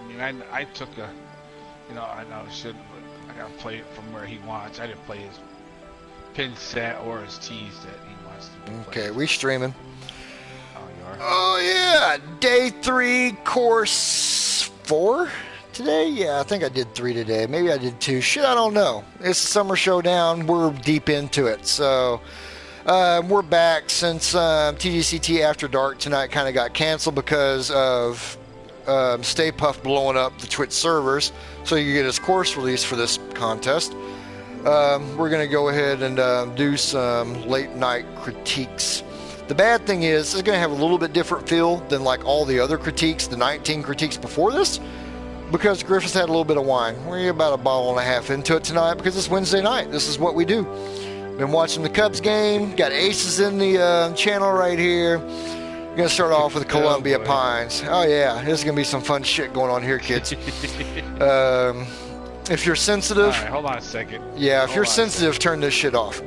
mean, I took a, I know I should, but I gotta play it from where he wants. I didn't play his pin set or his tees that he wants to play. Okay, we streaming. Oh, you are? Oh, yeah. Day 3, course 4 today? Yeah, I think I did 3 today. Maybe I did 2. Shit, I don't know. It's the Summer Showdown. We're deep into it. So, we're back since TGCT After Dark tonight kind of got canceled because of Stay Puft blowing up the Twitch servers. So you get his course release for this contest. We're going to go ahead and do some late night critiques. The bad thing is, it's going to have a little bit different feel than like all the other critiques, the 19 critiques before this, because Griffith's had a little bit of wine. We're about a bottle and a half into it tonight because it's Wednesday night. This is what we do. Been watching the Cubs game. Got aces in the channel right here. We're going to start off with Columbia Pines. Oh, yeah. This is going to be some fun shit going on here, kids. If you're sensitive... All right, hold on a second. Yeah, if you're sensitive, turn this shit off.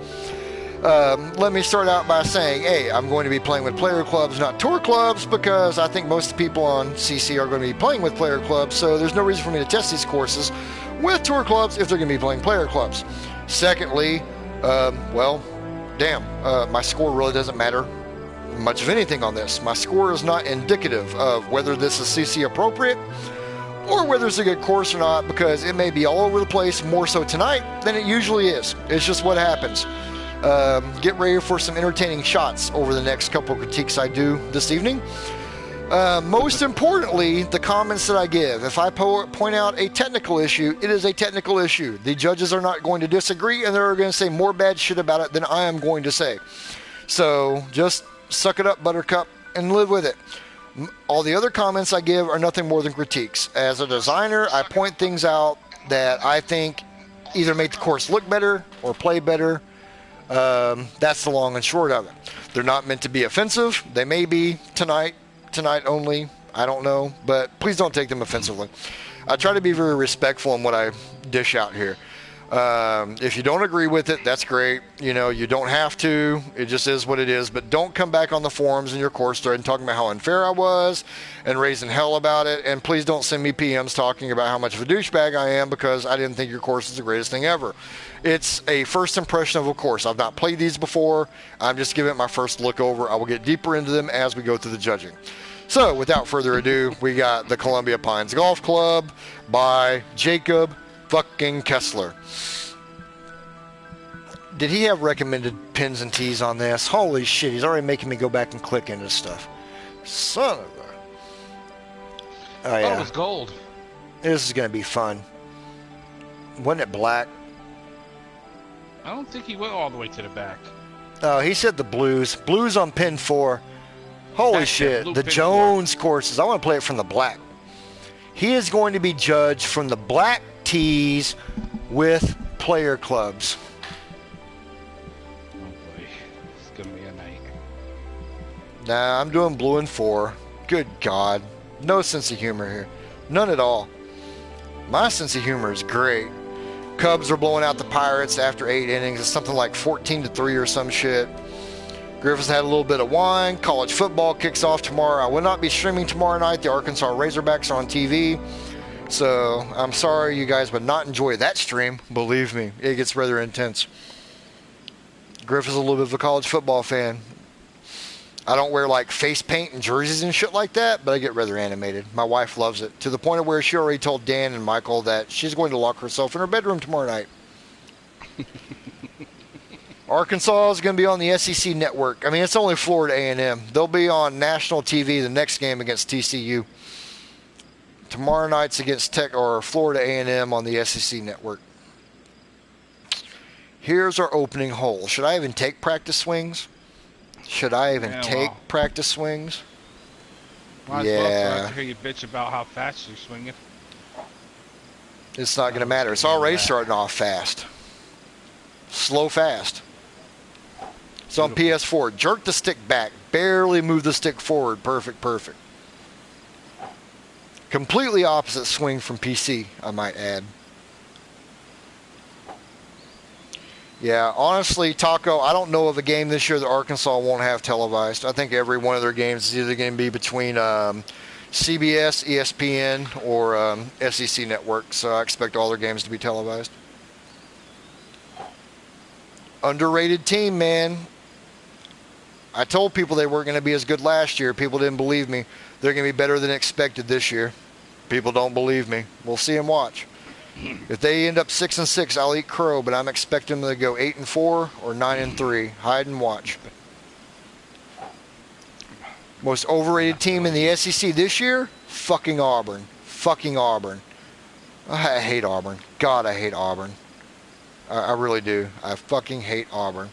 Let me start out by saying, hey, I'm going to be playing with player clubs, not tour clubs, because I think most people on CC are going to be playing with player clubs, so there's no reason for me to test these courses with tour clubs if they're going to be playing player clubs. Secondly, my score really doesn't matter much of anything on this. My score is not indicative of whether this is CC appropriate or whether it's a good course or not, because it may be all over the place more so tonight than it usually is. It's just what happens. Get ready for some entertaining shots over the next couple of critiques I do this evening. Most importantly, the comments that I give. If I point out a technical issue, it is a technical issue. The judges are not going to disagree, and they're going to say more bad shit about it than I am going to say. So just suck it up, Buttercup, and live with it. All the other comments I give are nothing more than critiques. As a designer, I point things out that I think either make the course look better or play better. That's the long and short of it. They're not meant to be offensive. They may be tonight only. I don't know, but please don't take them offensively. I try to be very respectful in what I dish out here. If you don't agree with it, that's great. You don't have to. It just is what it is. But don't come back on the forums in your course thread and talking about how unfair I was and raising hell about it. And please don't send me PMs talking about how much of a douchebag I am because I didn't think your course is the greatest thing ever. It's a first impression of a course. I've not played these before. I'm just giving it my first look over. I will get deeper into them as we go through the judging. So, without further ado, we got the Columbia Pines Golf Club by Jacob fucking Kessler. Did he have recommended pins and tees on this? Holy shit, he's already making me go back and click into stuff. Son of a... Oh, yeah. Oh, it was gold. This is going to be fun. Wasn't it black? I don't think he went all the way to the back. Oh, he said the blues. Blues on pin 4. Holy shit. The Jones courses. I want to play it from the black. He is going to be judged from the black tees with player clubs. Oh boy. It's going to be a night. Nah, I'm doing blue and 4. Good God. No sense of humor here. None at all. My sense of humor is great. Cubs are blowing out the Pirates after 8 innings. It's something like 14-3 or some shit. Griffith's had a little bit of wine. College football kicks off tomorrow. I will not be streaming tomorrow night. The Arkansas Razorbacks are on TV. So I'm sorry you guys would not enjoy that stream. Believe me, it gets rather intense. Griffith's a little bit of a college football fan. I don't wear like face paint and jerseys and shit like that, but I get rather animated. My wife loves it, to the point of where she already told Dan and Michael that she's going to lock herself in her bedroom tomorrow night. Arkansas is going to be on the SEC network. I mean, it's only Florida A&M. They'll be on national TV the next game against TCU. Tomorrow night's against Florida A&M on the SEC network. Here's our opening hole. Should I even take practice swings? Practice swings? Might as well hear you bitch about how fast you're swinging. It's not going to matter. It's already starting off fast. Slow fast. It's on PS4. Jerk the stick back. Barely move the stick forward. Perfect. Completely opposite swing from PC, I might add. Yeah, honestly, Taco, I don't know of a game this year that Arkansas won't have televised. I think every one of their games is either going to be between CBS, ESPN, or SEC Network. So I expect all their games to be televised. Underrated team, man. I told people they weren't going to be as good last year. People didn't believe me. They're going to be better than expected this year. People don't believe me. We'll see and watch. If they end up 6-6, I'll eat crow, but I'm expecting them to go 8-4 or 9-3. Hide and watch. Most overrated team in the SEC this year? Fucking Auburn. Fucking Auburn. I hate Auburn. God, I hate Auburn. I really do. I fucking hate Auburn.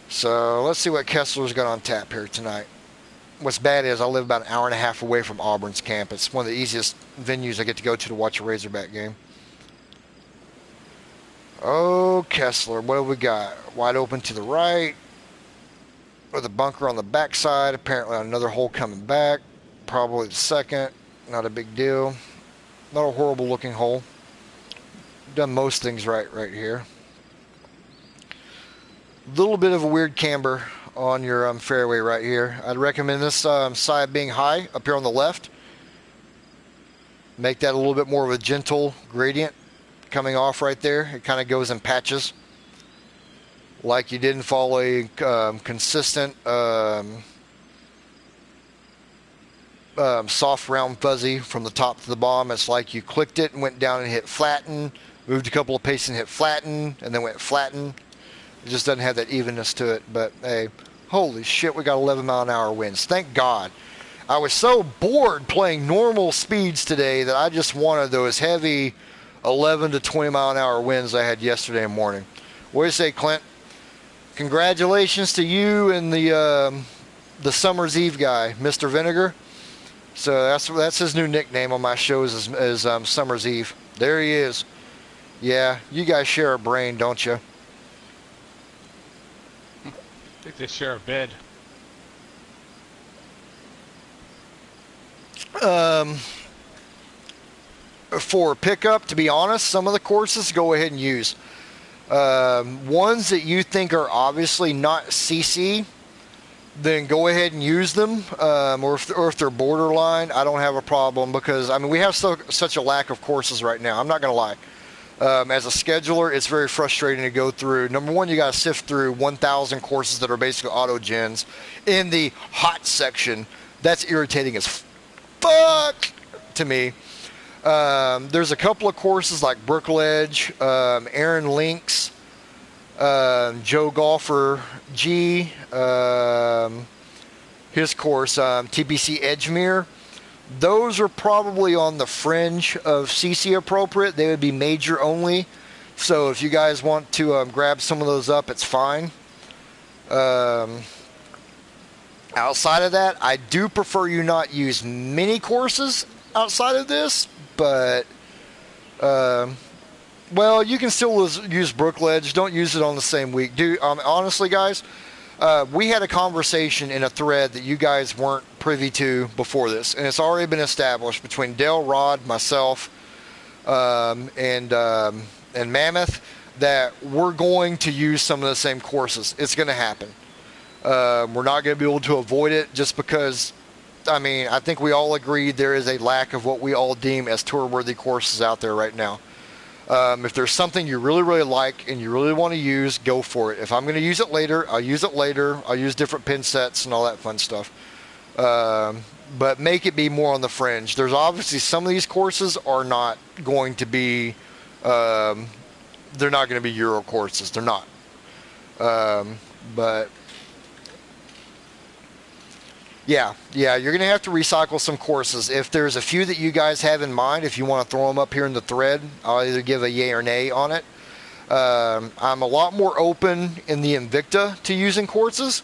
So let's see what Kessler's got on tap here tonight. What's bad is I live about an hour and a half away from Auburn's campus. One of the easiest venues I get to go to watch a Razorback game. Oh, Kessler, what have we got? Wide open to the right. With a bunker on the backside. Apparently another hole coming back. Probably the second. Not a big deal. Not a horrible looking hole. Done most things right here. Little bit of a weird camber on your fairway right here. I'd recommend this side being high up here on the left. Make that a little bit more of a gentle gradient coming off right there. It kind of goes in patches. Like you didn't follow a consistent soft round fuzzy from the top to the bottom. It's like you clicked it and went down and hit flatten, moved a couple of paces and hit flatten, and then went flatten. It just doesn't have that evenness to it. But hey, holy shit, we got 11-mile-an-hour winds. Thank God. I was so bored playing normal speeds today that I just wanted those heavy 11 to 20-mile-an-hour winds I had yesterday morning. What do you say, Clint? Congratulations to you and the Summer's Eve guy, Mr. Vinegar. So that's his new nickname on my shows is Summer's Eve. There he is. Yeah, you guys share a brain, don't you? I think they share a bed. For pickup, to be honest, some of the courses go ahead and use. Ones that you think are obviously not CC, then go ahead and use them. Or if they're borderline, I don't have a problem because, I mean, we have such a lack of courses right now. I'm not going to lie. As a scheduler, it's very frustrating to go through. Number one, you got to sift through 1,000 courses that are basically auto gens in the hot section. That's irritating as fuck to me. There's a couple of courses like Brookledge, Aaron Links, Joe Golfer G, his course, TPC Edgemere. Those are probably on the fringe of CC appropriate. They would be major only. So if you guys want to grab some of those up, it's fine. Outside of that, I do prefer you not use mini courses outside of this. But, well, you can still use Brookledge. Don't use it on the same week. Honestly, guys, we had a conversation in a thread that you guys weren't privy to before this, and it's already been established between Dale, Rod, myself, and Mammoth that we're going to use some of the same courses. It's going to happen. We're not going to be able to avoid it just because, I mean, I think we all agree there is a lack of what we all deem as tour-worthy courses out there right now. If there's something you really, really like and you really want to use, go for it. If I'm going to use it later, I'll use it later. I'll use different pin sets and all that fun stuff. But make it be more on the fringe. There's obviously some of these courses are not going to be, they're not going to be Euro courses. They're not. But yeah, you're going to have to recycle some courses. If there's a few that you guys have in mind, if you want to throw them up here in the thread, I'll either give a yay or nay on it. I'm a lot more open in the Invicta to using courses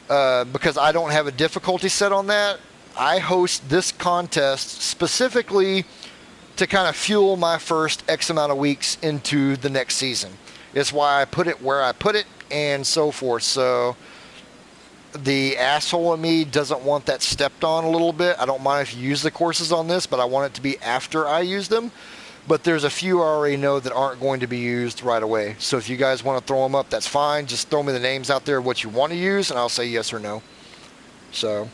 because I don't have a difficulty set on that. I host this contest specifically to kind of fuel my first X amount of weeks into the next season. It's why I put it where I put it and so forth. So the asshole in me doesn't want that stepped on a little bit. I don't mind if you use the courses on this, but I want it to be after I use them. But there's a few I already know that aren't going to be used right away. So if you guys want to throw them up, that's fine. Just throw me the names out there of what you want to use, and I'll say yes or no. So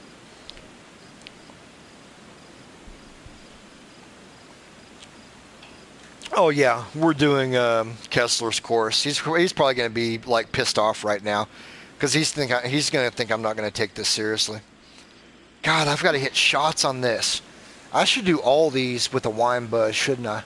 Oh yeah, we're doing Kessler's course. He's probably going to be like pissed off right now because he's going to think I'm not going to take this seriously. God, I've got to hit shots on this. I should do all these with a wine buzz, shouldn't I?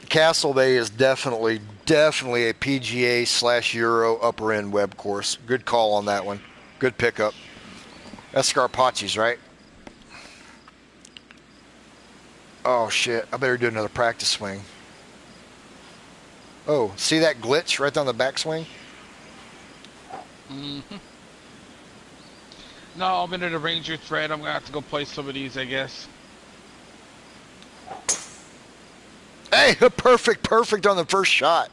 Castle Bay is definitely a PGA / Euro upper end web course. Good call on that one. Good pickup. That's Scarpacci's, right? Oh shit! I better do another practice swing. Oh, see that glitch right down the backswing? Mm-hmm. No, I'm into the Ranger thread. I'm gonna have to go play some of these, I guess. Hey, perfect on the first shot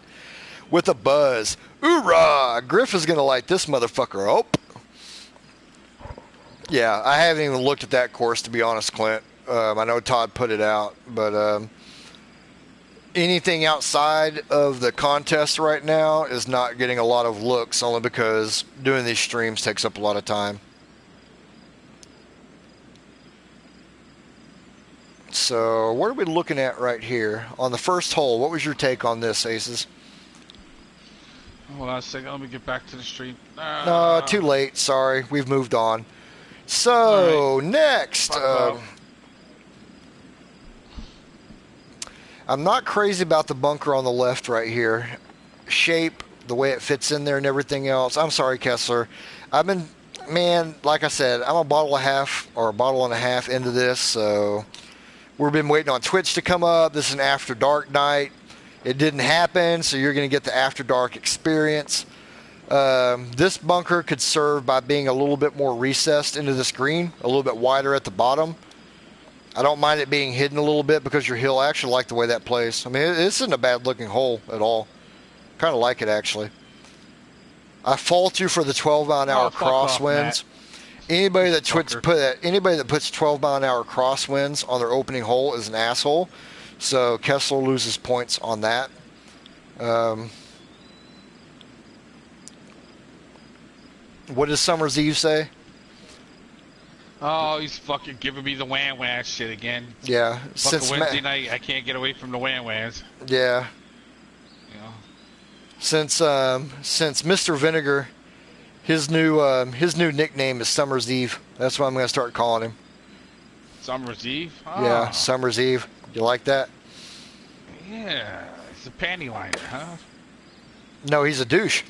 with a buzz. Hoorah! Griff is gonna light this motherfucker up. Yeah, I haven't even looked at that course, to be honest, Clint. I know Todd put it out, but anything outside of the contest right now is not getting a lot of looks, only because doing these streams takes up a lot of time. So what are we looking at right here? On the first hole, what was your take on this, Aces? Hold on a second, let me get back to the stream. No, too late. Sorry, we've moved on. So, right. Next. I'm not crazy about the bunker on the left right here. Shape, the way it fits in there and everything else. I'm sorry, Kessler. Like I said, I'm a bottle and a half into this, so we've been waiting on Twitch to come up. This is an After Dark night. It didn't happen, so you're going to get the After Dark experience. This bunker could serve by being a little bit more recessed into the screen, a little bit wider at the bottom. I don't mind it being hidden a little bit because your hill. I actually like the way that plays. I mean, it isn't a bad looking hole at all. Kind of like it, actually. I fault you for the 12-mile-an-hour crosswinds. Anybody that puts 12-mile-an-hour crosswinds on their opening hole is an asshole. So Kessler loses points on that. What does Summer's Eve say? Oh, he's fucking giving me the wham shit again. Yeah. Since Wednesday night, I can't get away from the whams. Yeah. You know. Since Mr. Vinegar, his new nickname is Summer's Eve. That's what I'm going to start calling him. Summer's Eve? Oh. Yeah, Summer's Eve. You like that? Yeah. It's a panty liner, huh? No, he's a douche.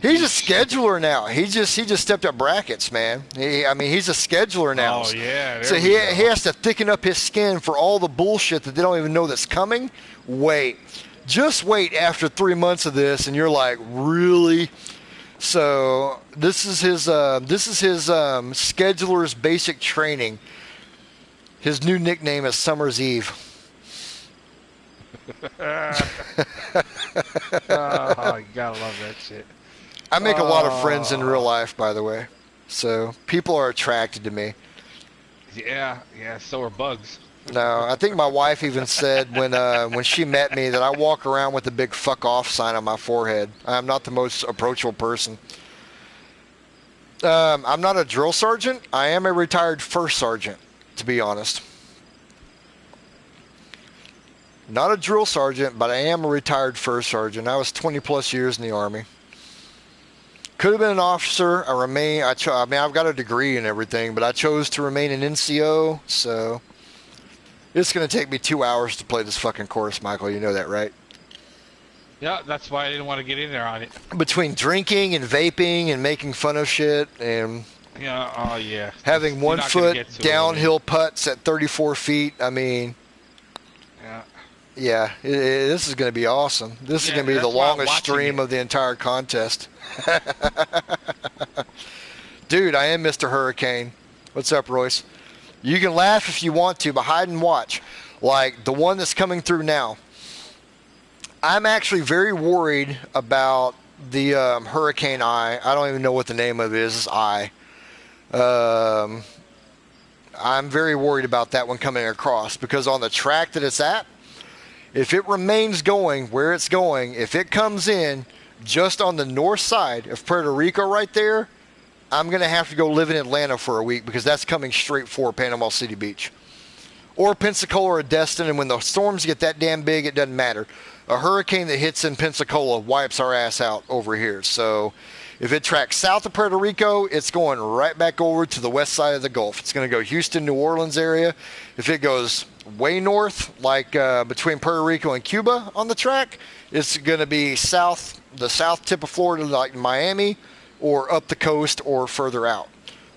He's a scheduler now. He just stepped up brackets, man. He's a scheduler now. Oh yeah. So he has to thicken up his skin for all the bullshit that they don't even know that's coming. Just wait after 3 months of this, and you're like, really? So this is his scheduler's basic training. His new nickname is Summer's Eve. Oh, you gotta love that shit. I make a lot of friends in real life, by the way. So people are attracted to me. Yeah, so are bugs. No, I think my wife even said when she met me that I walk around with a big fuck off sign on my forehead. I'm not the most approachable person. I'm not a drill sergeant. I am a retired first sergeant, to be honest. Not a drill sergeant, but I am a retired first sergeant. I was 20 plus years in the Army. Could have been an officer. I've got a degree and everything, but I chose to remain an NCO, so it's going to take me 2 hours to play this fucking course, Michael. You know that, right? Yeah, that's why I didn't want to get in there on it. Between drinking and vaping and making fun of shit and having 1 foot downhill putts at 34 feet, Yeah, this is going to be awesome. This is going to be the longest stream of the entire contest. Dude, I am Mr. Hurricane. What's up, Royce? You can laugh if you want to, but hide and watch. Like the one that's coming through now. I'm actually very worried about the Hurricane Eye. I don't even know what the name of it is. It's Eye. I'm very worried about that one coming across because on the track that it's at, if it remains going where it's going, if it comes in just on the north side of Puerto Rico right there, I'm going to have to go live in Atlanta for a week because that's coming straight for Panama City Beach. Or Pensacola or Destin, and when the storms get that damn big, it doesn't matter. A hurricane that hits in Pensacola wipes our ass out over here. So if it tracks south of Puerto Rico, it's going right back over to the west side of the Gulf. It's going to go Houston, New Orleans area. If it goes way north, like between Puerto Rico and Cuba on the track, it's going to be south, the south tip of Florida, like Miami, or up the coast or further out.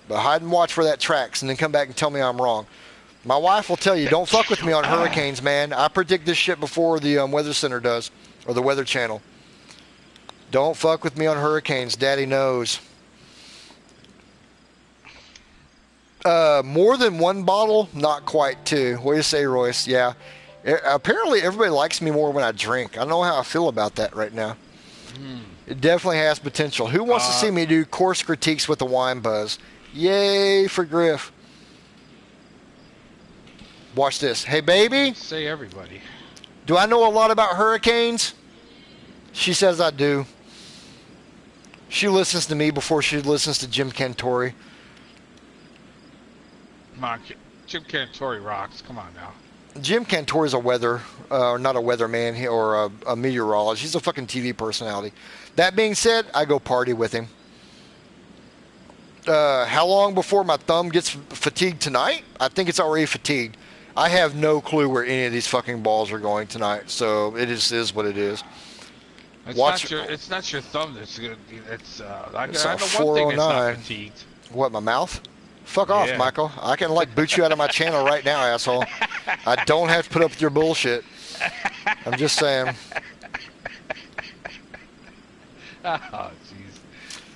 But hide and watch where that tracks, and then come back and tell me I'm wrong. My wife will tell you, don't fuck with me on hurricanes, man. I predict this shit before the Weather Center does, or the Weather Channel. Don't fuck with me on hurricanes. Daddy knows. More than one bottle? Not quite two. What do you say, Royce? Yeah. Apparently, everybody likes me more when I drink. I don't know how I feel about that right now. It definitely has potential. Who wants to see me do course critiques with the wine buzz? Yay for Griff. Watch this. Hey, baby. Say everybody. Do I know a lot about hurricanes? She says I do. She listens to me before she listens to Jim Cantori. Come on, Jim Cantori rocks. Come on now. Jim Cantori's a weather, not a weatherman or a meteorologist. He's a fucking TV personality. That being said, I go party with him. How long before my thumb gets fatigued tonight? I think it's already fatigued. I have no clue where any of these fucking balls are going tonight, so it is what it is. It's not your thumb that's good. It's I know one thing that's not fatigued. What, my mouth? Fuck off, Michael. I can boot you out of my channel right now, asshole. I don't have to put up with your bullshit. I'm just saying. Oh,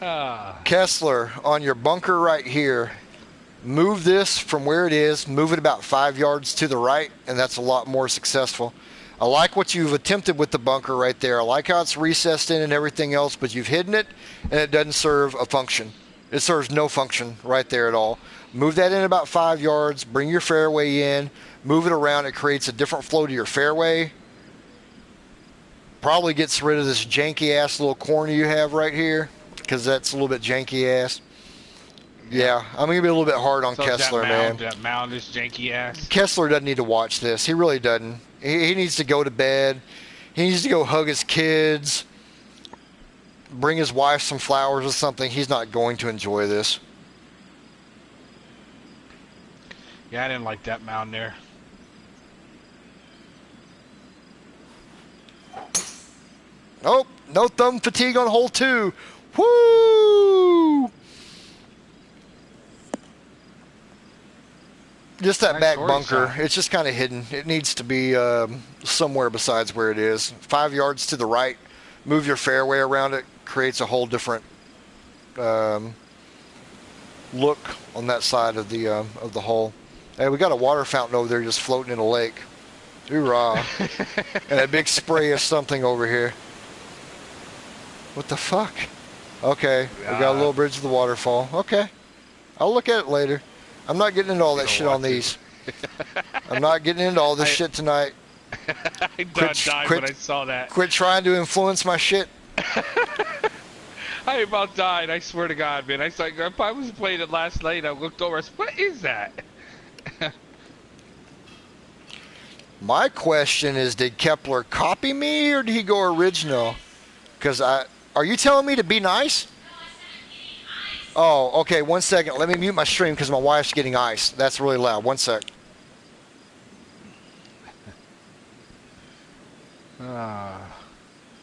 jeez. Kessler, on your bunker right here, move this from where it is, move it about 5 yards to the right, and that's a lot more successful. I like what you've attempted with the bunker right there. I like how it's recessed in and everything else, but you've hidden it, and it doesn't serve a function. It serves no function right there at all. Move that in about 5 yards, bring your fairway in, move it around. It creates a different flow to your fairway. Probably gets rid of this janky-ass little corner you have right here, because that's a little bit janky-ass. Yeah, I'm going to be a little bit hard on Kessler, man. That mound is janky ass. Kessler doesn't need to watch this. He really doesn't. He needs to go to bed. He needs to go hug his kids, bring his wife some flowers or something. He's not going to enjoy this. Yeah, I didn't like that mound there. Nope, no thumb fatigue on hole 2. Woo! Just that back bunker. It's just kind of hidden. It needs to be somewhere besides where it is. 5 yards to the right. Move your fairway around it. Creates a whole different look on that side of the hole. Hey, we got a water fountain over there just floating in a lake. Hoorah. And a big spray of something over here. What the fuck? Okay, we got a little bridge of the waterfall. Okay. I'll look at it later. I'm not getting into all that shit on these. I'm not getting into all this shit tonight. I died when I saw that. Quit trying to influence my shit. I about died, I swear to God, man. I was playing it last night, I looked over, I said, what is that? My question is, did Kepler copy me or did he go original? Because are you telling me to be nice? Oh, okay, 1 second. Let me mute my stream because my wife's getting ice. That's really loud. 1 sec.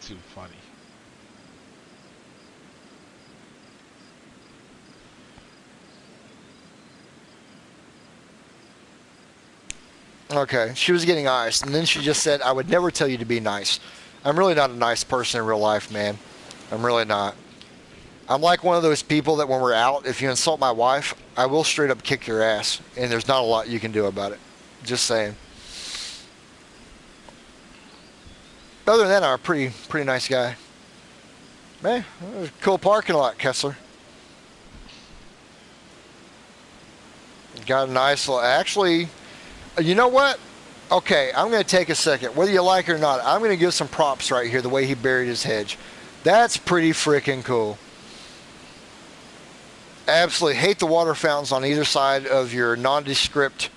Too funny. Okay, she was getting ice, and then she just said, I would never tell you to be nice. I'm really not a nice person in real life, man. I'm really not. I'm like one of those people that when we're out, if you insult my wife, I will straight up kick your ass, and there's not a lot you can do about it. Just saying. Other than that, I'm a pretty nice guy. Man, cool parking lot, Kessler. Got a nice little... Actually, you know what? Okay, I'm going to take a second. Whether you like it or not, I'm going to give some props right here, the way he buried his hedge. That's pretty freaking cool. absolutely hate the water fountains on either side of your nondescript.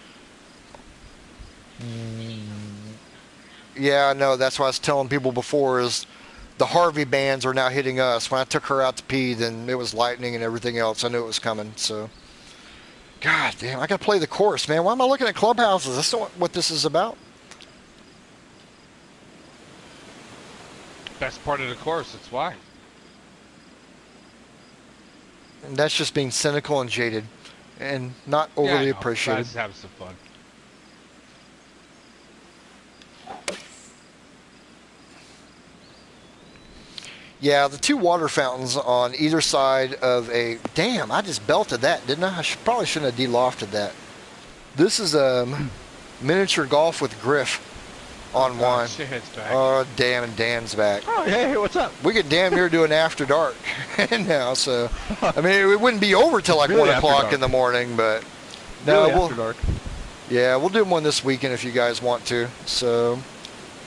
Yeah, I know. That's what I was telling people before is the Harvey bands are now hitting us. When I took her out to pee, then it was lightning and everything else. I knew it was coming. So, God damn, I got to play the course, man. Why am I looking at clubhouses? That's not what this is about. Best part of the course. That's why. And that's just being cynical and jaded, and not overly appreciated. Just have some fun. Yeah, the two water fountains on either side of a... Damn, I just belted that, didn't I? Probably shouldn't have de-lofted that. This is miniature golf with Griff on one. Shit's back. Oh, damn, and Dan's back. Oh, hey, what's up? We could damn near do an after dark now, so... I mean, it wouldn't be over till like Really 1 o'clock in the morning, but... No, Really after dark. Yeah, we'll do one this weekend if you guys want to. So,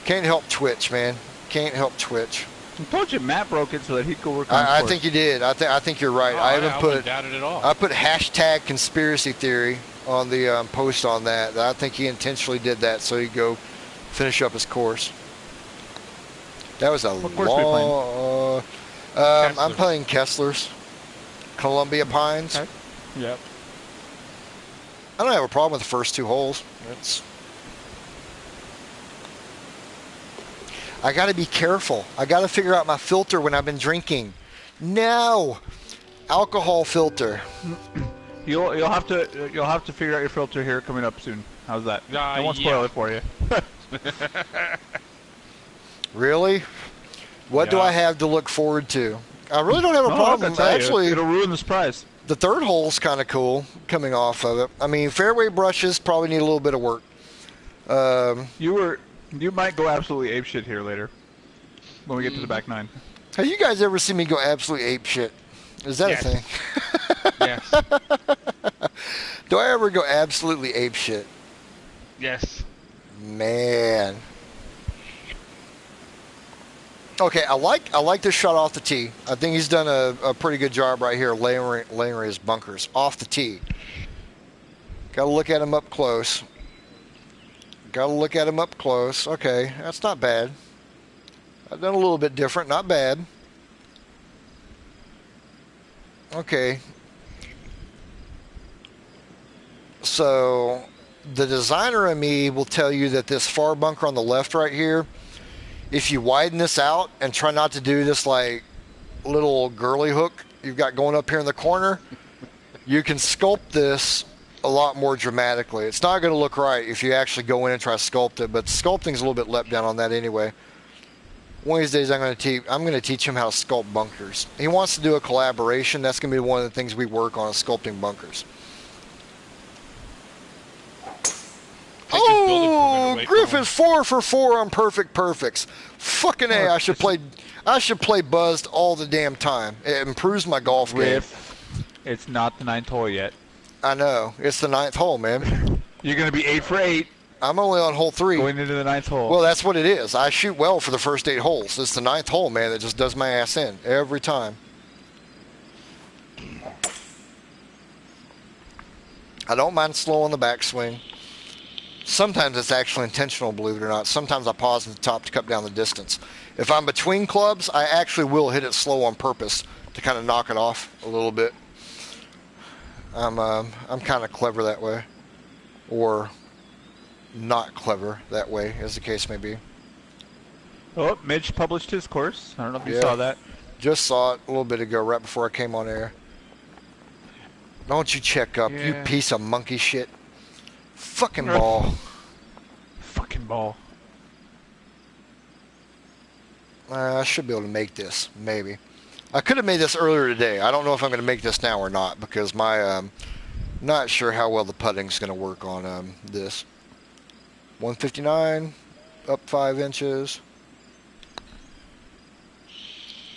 can't help Twitch, man. Can't help Twitch. I told you Matt broke it so that he could work on I think you did. I think you're right. Oh, I haven't wouldn't doubt it at all. I put hashtag conspiracy theory on the post on that. I think he intentionally did that so he'd go finish up his course. That was a What course are you I'm playing Kessler's, Columbia Pines. Okay. Yep. I don't have a problem with the first 2 holes. I got to be careful. I got to figure out my filter when I've been drinking. No, alcohol filter. You'll have to figure out your filter here coming up soon. How's that? I won't spoil it for you. Really? What do I have to look forward to? I really don't have a problem. Actually, it'll ruin the surprise. The 3rd hole's kind of cool coming off of it. I mean, fairway brushes probably need a little bit of work. You might go absolutely apeshit here later when we get to the back 9. Have you guys ever seen me go absolutely apeshit? Is that a thing? Yes. Do I ever go absolutely apeshit? Yes. Man. Okay, I like this shot off the tee. I think he's done a pretty good job right here layering his bunkers off the tee. Got to look at him up close. Okay, that's not bad. I've done a little bit different. Not bad. Okay. So, the designer in me will tell you that this far bunker on the left right here, if you widen this out and try not to do this like little girly hook you've got going up here in the corner, you can sculpt this a lot more dramatically. It's not going to look right if you actually go in and try to sculpt it, but sculpting's a little bit let down on that anyway. One of these days I'm going to teach him how to sculpt bunkers. He wants to do a collaboration. That's going to be one of the things we work on, is sculpting bunkers. Oh, Griffin 4 for 4 on perfect perfects. Fucking A, I should play buzzed all the damn time. It improves my golf game. It's not the 9th hole yet. I know. It's the 9th hole, man. You're going to be 8 for 8. I'm only on hole 3. Going into the 9th hole. Well, that's what it is. I shoot well for the first 8 holes. It's the 9th hole, man, that just does my ass in every time. I don't mind slow on the backswing. Sometimes it's actually intentional, believe it or not. Sometimes I pause at the top to cut down the distance. If I'm between clubs, I actually will hit it slow on purpose to kind of knock it off a little bit. I'm kind of clever that way, or not clever that way, as the case may be. Oh, Mitch published his course. I don't know if you saw that. Just saw it a little bit ago, right before I came on air. Don't you check up, you piece of monkey shit. Fucking ball. Fucking ball. I should be able to make this, maybe. I could have made this earlier today. I don't know if I'm going to make this now or not, because my not sure how well the putting's going to work on this. 159, up 5 inches.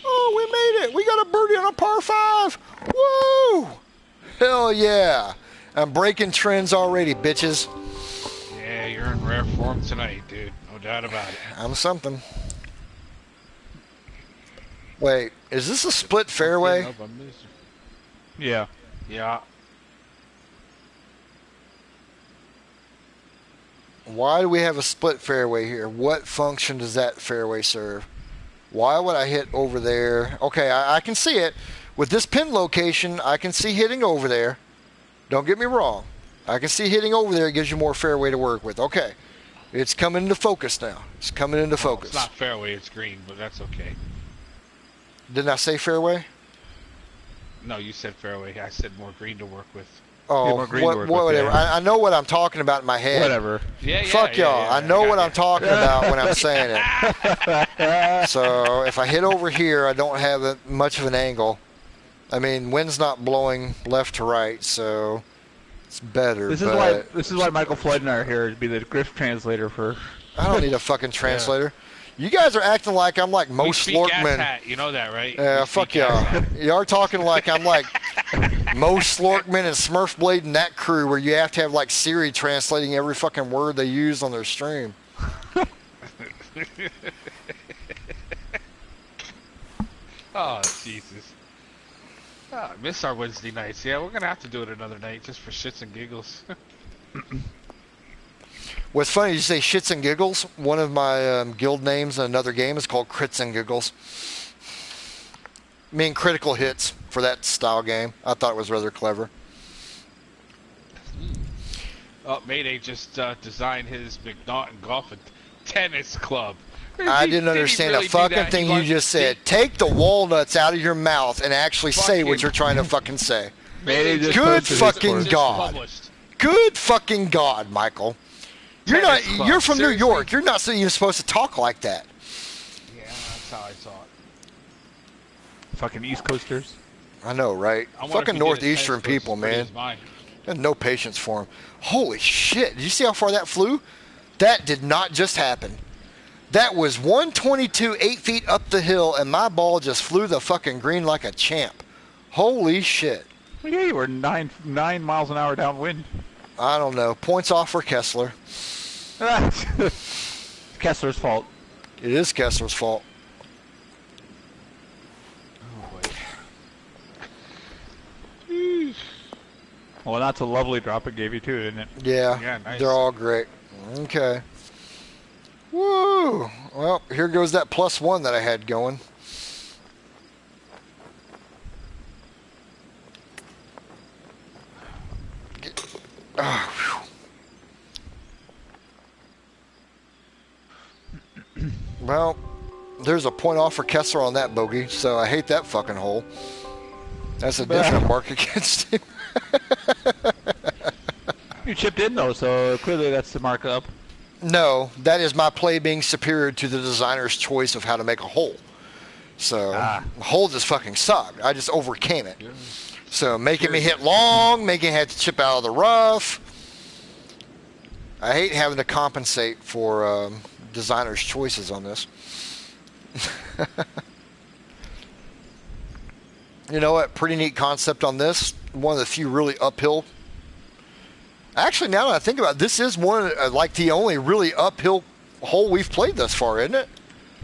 Oh, we made it! We got a birdie on a par 5! Woo! Hell yeah! I'm breaking trends already, bitches. Yeah, you're in rare form tonight, dude. No doubt about it. I'm something. Wait, is this a split fairway? Yeah. Yeah. Why do we have a split fairway here? What function does that fairway serve? Why would I hit over there? Okay, I can see it. With this pin location, I can see hitting over there. Don't get me wrong. I can see hitting over there. It gives you more fairway to work with. Okay. It's coming into focus now. It's coming into focus. It's not fairway, it's green, but that's okay. Didn't I say fairway? No, you said fairway. I said more green to work with. Oh, whatever. I know what I'm talking about in my head. Whatever. Yeah, Fuck y'all. I know what I'm talking about when I'm saying it. So if I hit over here, I don't have much of an angle. I mean, wind's not blowing left to right, so it's better. This is why Michael Floyd and I are here to be the Griff translator for. I don't need a fucking translator. You guys are acting like I'm like Mo Slorkman. You know that, right? Yeah, fuck y'all. You are talking like I'm like Mo Slorkman and Smurf Blade and that crew where you have to have like Siri translating every fucking word they use on their stream. Oh, Jesus. Oh, I miss our Wednesday nights. Yeah, we're going to have to do it another night just for shits and giggles. What's funny, you say shits and giggles. One of my guild names in another game is called Crits and Giggles. I mean, critical hits for that style game. I thought it was rather clever. Oh, Mayday just designed his McNaughton Golf and Tennis Club. I didn't understand a fucking thing you just said. Take the walnuts out of your mouth and actually say what you're trying to fucking say. Good fucking God. Good fucking God, Michael. You're from New York. You're not even supposed to talk like that. Yeah, that's how I thought. Fucking East Coasters. I know, right? Fucking Northeastern people, man. I have no patience for them. Holy shit. Did you see how far that flew? That did not just happen. That was 122, 8 feet up the hill, and my ball just flew the fucking green like a champ. Holy shit. Well, yeah, you were 9 miles an hour downwind. I don't know. Points off for Kessler. Kessler's fault. It is Kessler's fault. Oh, boy. Well, that's a lovely drop it gave you, too, isn't it? Yeah, nice. They're all great. Okay. Woo! Well, here goes that +1 that I had going. Well, there's a point off for Kessler on that bogey, so I hate that fucking hole. That's a different mark against him. You chipped in, though, so clearly that's the markup. No, that is my play being superior to the designer's choice of how to make a hole. So, the hole just fucking sucked. I just overcame it. So, making me hit long, making me have to chip out of the rough. I hate having to compensate for designer's choices on this. You know what? Pretty neat concept on this. One of the few really uphill. Actually, now that I think about it, this is one like the only really uphill hole we've played thus far, isn't it?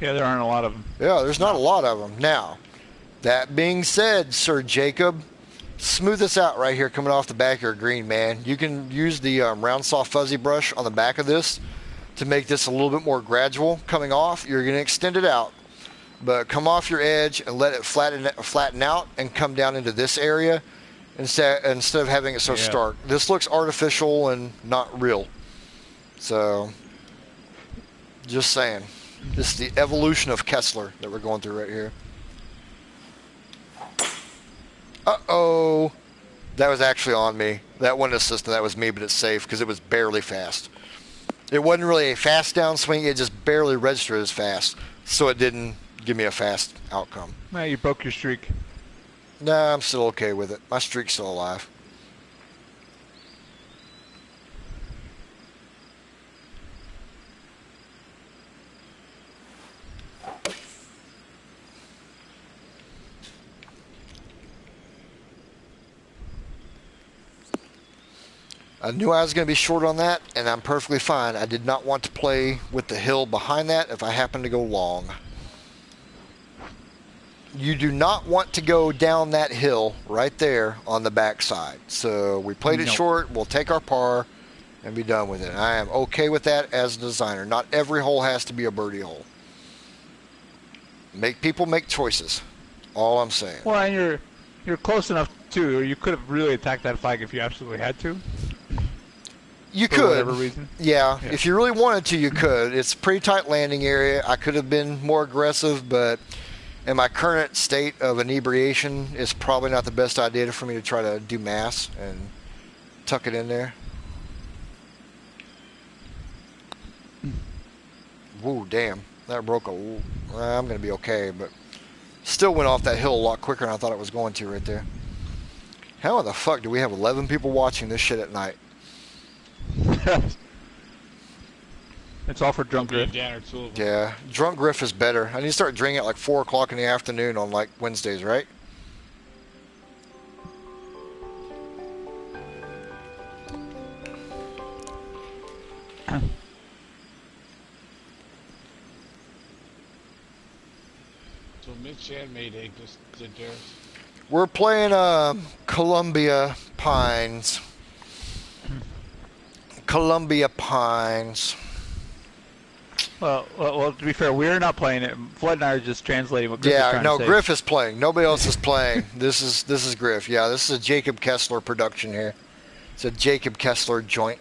Yeah, there aren't a lot of them. Yeah, there's not a lot of them. Now, that being said, Sir Jacob, smooth this out right here coming off the back of your green, man. You can use the round soft fuzzy brush on the back of this to make this a little bit more gradual coming off. You're going to extend it out, but come off your edge and let it flatten out and come down into this area instead of having it so stark. This looks artificial and not real. So, just saying. This is the evolution of Kessler that we're going through right here. Uh-oh. That was actually on me. That wasn't assistant, that was me, but it's safe because it was barely fast. It wasn't really a fast downswing, it just barely registered as fast. So it didn't give me a fast outcome. Nah, you broke your streak. Nah, I'm still okay with it. My streak's still alive. I knew I was going to be short on that, and I'm perfectly fine. I did not want to play with the hill behind that if I happen to go long. you do not want to go down that hill right there on the backside. So we played it short. We'll take our par and be done with it. I am okay with that as a designer. Not every hole has to be a birdie hole. Make people make choices. All I'm saying. Well, and you're close enough too. You could have really attacked that flag if you absolutely had to. You for could. Whatever reason. Yeah, if you really wanted to, you could. It's a pretty tight landing area. I could have been more aggressive, but in my current state of inebriation, it's probably not the best idea for me to try to do mass and tuck it in there. Woo, damn. That broke a... I'm going to be okay, but still went off that hill a lot quicker than I thought it was going to right there. How the fuck do we have 11 people watching this shit at night? It's all for Drunk Griff. Yeah, Drunk Griff is better. I need to start drinking at like 4 o'clock in the afternoon on like Wednesdays, right? So Mitch and Mayday just did theirs. We're playing Columbia Pines. Columbia Pines. Well, to be fair, we're not playing it. Flood and I are just translating what Griff is trying to say. Griff is playing. Nobody else is playing. This is Griff. Yeah, this is a Jacob Kessler production here. It's a Jacob Kessler joint.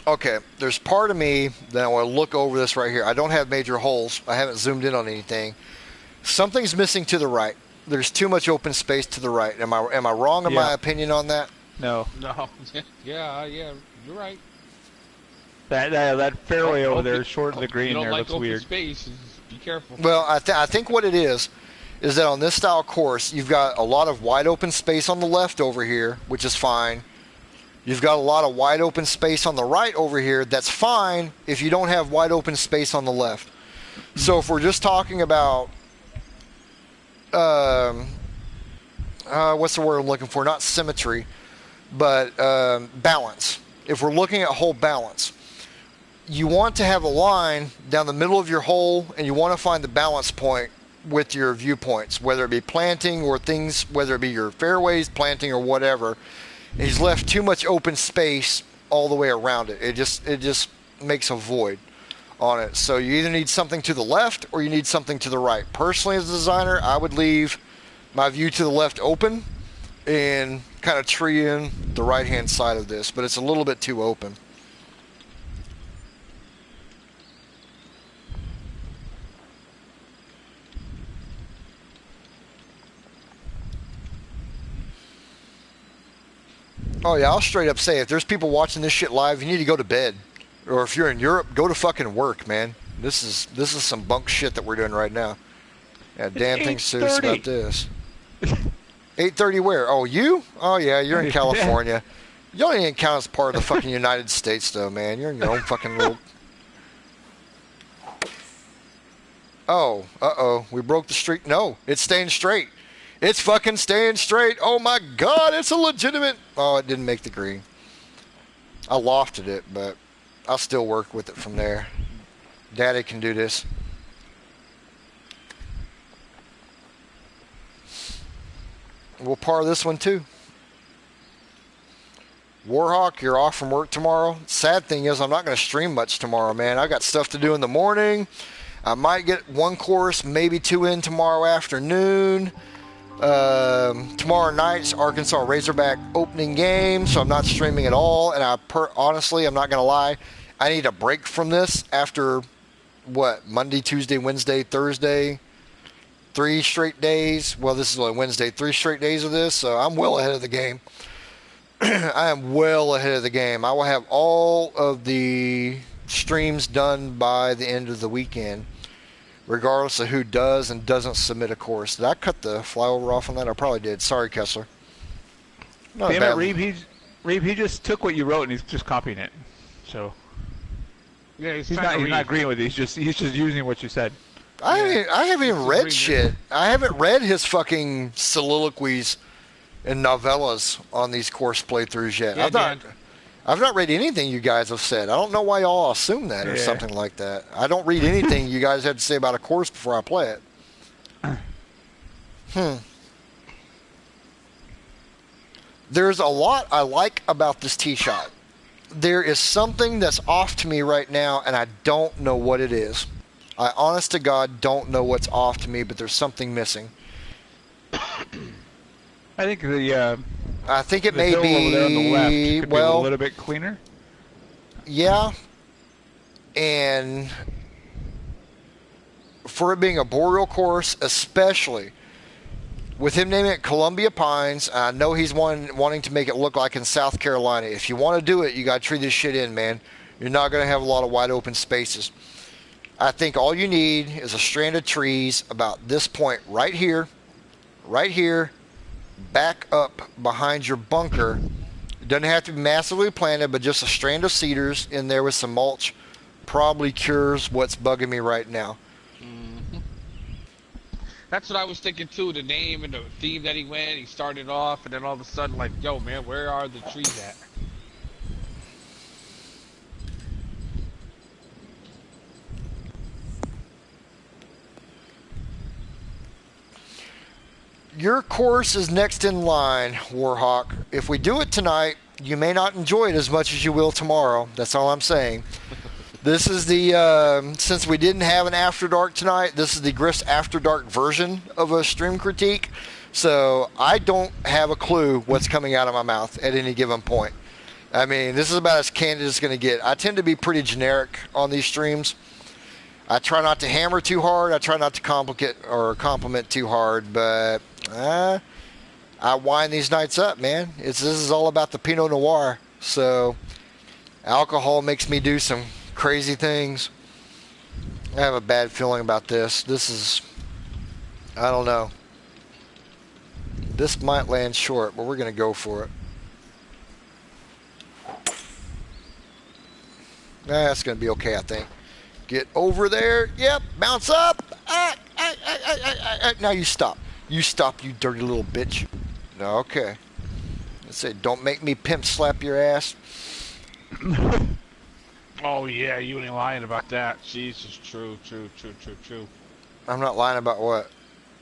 Okay, there's part of me that I want to look over this right here. I don't have major holes. I haven't zoomed in on anything. Something's missing to the right. There's too much open space to the right. Am I wrong in my opinion on that? No. Yeah, you're right. That fairway over there is short of the green. There looks weird. Space. Be careful. Well, I think what it is that on this style course, you've got a lot of wide open space on the left over here, which is fine. You've got a lot of wide open space on the right over here. That's fine if you don't have wide open space on the left. So if we're just talking about, what's the word I'm looking for? Not symmetry, but balance. If we're looking at hole balance, you want to have a line down the middle of your hole, and you want to find the balance point with your viewpoints, whether it be planting or things, whether it be your fairways, planting, or whatever. He's left too much open space all the way around it. It just makes a void on it. So you either need something to the left or you need something to the right. Personally, as a designer, I would leave my view to the left open and kind of tree in the right-hand side of this, but it's a little bit too open. Oh yeah, I'll straight up say, if there's people watching this shit live, you need to go to bed. Or if you're in Europe, go to fucking work, man. This is some bunk shit that we're doing right now. Yeah, damn thing serious about this. 8:30 where? Oh, you? Oh yeah, you're in California. You don't even count as part of the fucking United States though, man. You're in your own fucking little... Oh, uh-oh. We broke the streak. No, it's staying straight. It's fucking staying straight. Oh my God, it's a legitimate... Oh, it didn't make the green. I lofted it, but I'll still work with it from there. Daddy can do this. We'll par this one too. Warhawk, you're off from work tomorrow. Sad thing is, I'm not going to stream much tomorrow, man. I got stuff to do in the morning. I might get one course, maybe two in tomorrow afternoon. Tomorrow night's Arkansas Razorback opening game, so I'm not streaming at all. And honestly, I'm not going to lie, I need a break from this after what, Monday, Tuesday, Wednesday, Thursday, 3 straight days. Well, this is only Wednesday, 3 straight days of this, so I'm well ahead of the game. I am well ahead of the game. I will have all of the streams done by the end of the weekend, regardless of who does and doesn't submit a course. Did I cut the flyover off on that? I probably did. Sorry, Kessler. Damn it, Reeb, he just took what you wrote and he's just copying it. So yeah, he's not agreeing with it. He's just using what you said. I haven't even read shit. I haven't read his fucking soliloquies and novellas on these course playthroughs yet. Yeah, I've not read anything you guys have said. I don't know why y'all assume that or something like that. I don't read anything you guys have to say about a course before I play it. There's a lot I like about this tee shot. There is something that's off to me right now, and I don't know what it is. I honest to God don't know what's off to me, but there's something missing. I think the I think it the may hill be, over there on the left could be a well, little bit cleaner. yeah, and for it being a boreal course, especially with him naming it Columbia Pines, I know he's wanting to make it look like in South Carolina. If you want to do it, you got to tree this shit in, man. You're not going to have a lot of wide open spaces. I think all you need is a strand of trees about this point right here, back up behind your bunker. It doesn't have to be massively planted, but just a strand of cedars in there with some mulch probably cures what's bugging me right now. That's what I was thinking too, the name and the theme that he went. He started off, and then all of a sudden, like, yo, man, where are the trees at? Your course is next in line, Warhawk. If we do it tonight, you may not enjoy it as much as you will tomorrow. That's all I'm saying. This is the, since we didn't have an After Dark tonight, this is the Griff's After Dark version of a stream critique. So I don't have a clue what's coming out of my mouth at any given point. I mean, this is about as candid as it's going to get. I tend to be pretty generic on these streams. I try not to hammer too hard. I try not to complicate or compliment too hard, but I wind these nights up, man. This is all about the Pinot Noir. So alcohol makes me do some crazy things. I have a bad feeling about this. This is, I don't know. This might land short, but we're going to go for it. That's going to be okay, I think. Get over there. Yep. Bounce up. Now you stop. You stop, you dirty little bitch. Okay. Let's say, don't make me pimp slap your ass. Oh, yeah, you ain't lying about that. Jesus, true. I'm not lying about what?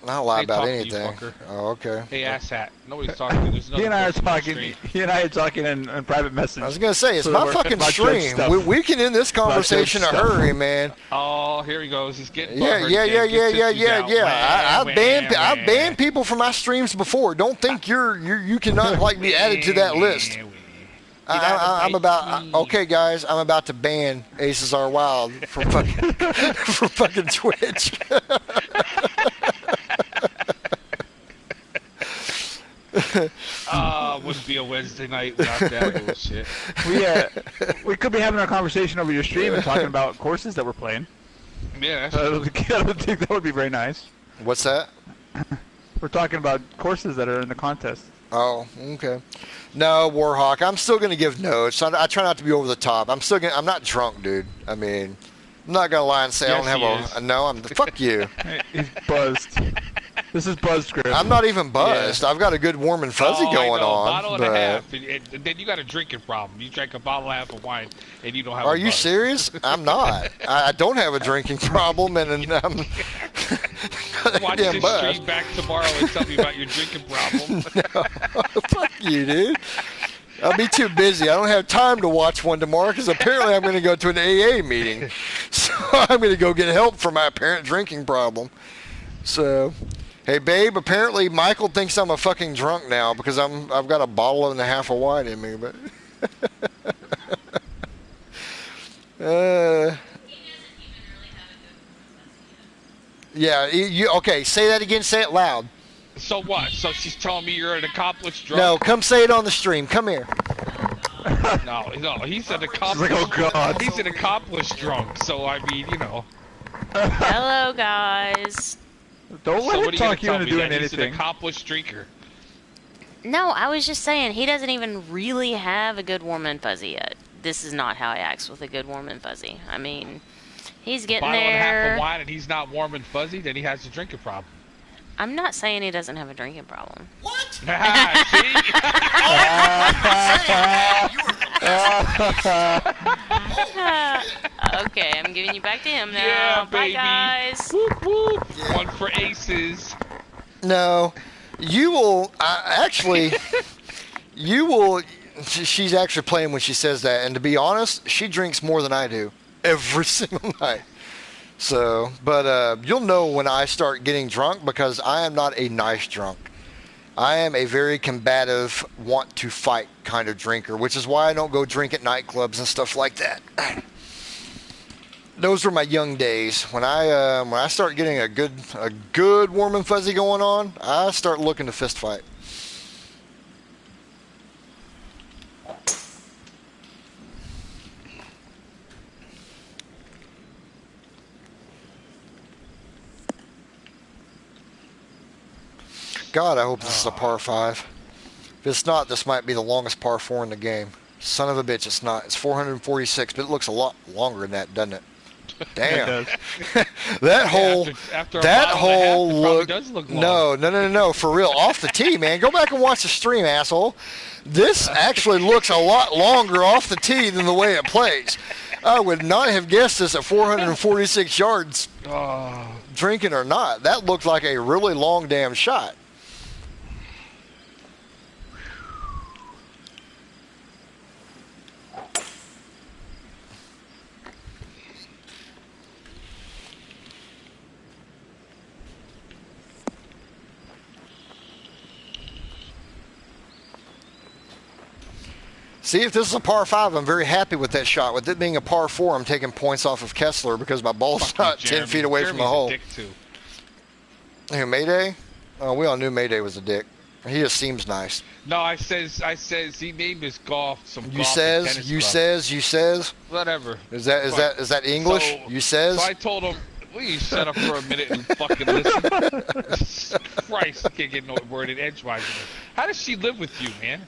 I'm not lying about talking anything. to you, fucker. Oh, okay. Hey, asshat. Nobody's talking to you. There's He and I are another person on the talking. stream. He and I are talking in private message. I was going to say, it's So my we're- fucking about judge stream. stuff. We can end this conversation in a stuff. hurry, man. Oh, here he goes. He's getting Yeah. butthurt again. Get tissues out. I've banned people from my streams before. Don't think you cannot like be added to that list. I'm about okay, guys. I'm about to ban Aces Are Wild from fucking from fucking Twitch. Wouldn't be a Wednesday night without that bullshit. We could be having a conversation over your stream and talking about courses that we're playing. Yeah, I don't think that would be very nice. What's that? We're talking about courses that are in the contest. Oh, okay. No, Warhawk. I'm still gonna give notes. I try not to be over the top. I'm not drunk, dude. I mean, I'm not gonna lie and say I don't have a. No, fuck you. He's buzzed. This is buzzed, Griff. I'm not even buzzed. Yeah. I've got a good warm and fuzzy going on. Bottle and a half, and then you got a drinking problem. You drank a bottle and a half of wine, and you don't have. Are you serious? I'm not. I don't have a drinking problem, and I'm. Watch this stream back tomorrow and tell me about your drinking problem. No, fuck you, dude. I'll be too busy. I don't have time to watch one tomorrow because apparently I'm going to go to an AA meeting. So I'm going to go get help for my apparent drinking problem. So, hey, babe, apparently Michael thinks I'm a fucking drunk now because I've got a bottle and a half of wine in me. But yeah, okay, say that again. Say it loud. So what? So she's telling me you're an accomplished drunk? No, come say it on the stream. Come here. No, he's an accomplished. Like, oh God. He's an accomplished drunk. So I mean, Hello, guys. Don't let him talk you into doing He's an anything. accomplished drinker. No, I was just saying he doesn't even really have a good warm and fuzzy yet. This is not how he acts with a good warm and fuzzy. I mean, he's getting Bottle and a half there. of wine, and he's not warm and fuzzy. Then he has a drinking problem. I'm not saying he doesn't have a drinking problem. What? See? Okay, I'm giving you back to him now. Yeah, Bye, baby. guys. Whoop, whoop. One for aces. No, you will actually. You will. She's actually playing when she says that, and to be honest, she drinks more than I do every single night. So, but you'll know when I start getting drunk because I am not a nice drunk. I am a very combative, want to fight kind of drinker, which is why I don't go drink at nightclubs and stuff like that. Those were my young days. When I start getting a good warm and fuzzy going on, I start looking to fist fight. God, I hope this is a par 5. If it's not, this might be the longest par 4 in the game. Son of a bitch, it's not. It's 446, but it looks a lot longer than that, doesn't it? Damn. That hole, after that hole does look long. No, for real. Off the tee, man. Go back and watch the stream, asshole. This actually looks a lot longer off the tee than the way it plays. I would not have guessed this at 446 yards, drinking or not. That looked like a really long damn shot. See, if this is a par 5, I'm very happy with that shot. With it being a par 4, I'm taking points off of Kessler because my ball's not 10 feet away from the hole. Who, Mayday? Oh, we all knew Mayday was a dick. He just seems nice. No, I says he named his golf some. You says. Whatever. Is that English? So, you says. So I told him, will you shut up for a minute and fucking listen? Christ, I can't get no word in edgewise. How does she live with you, man?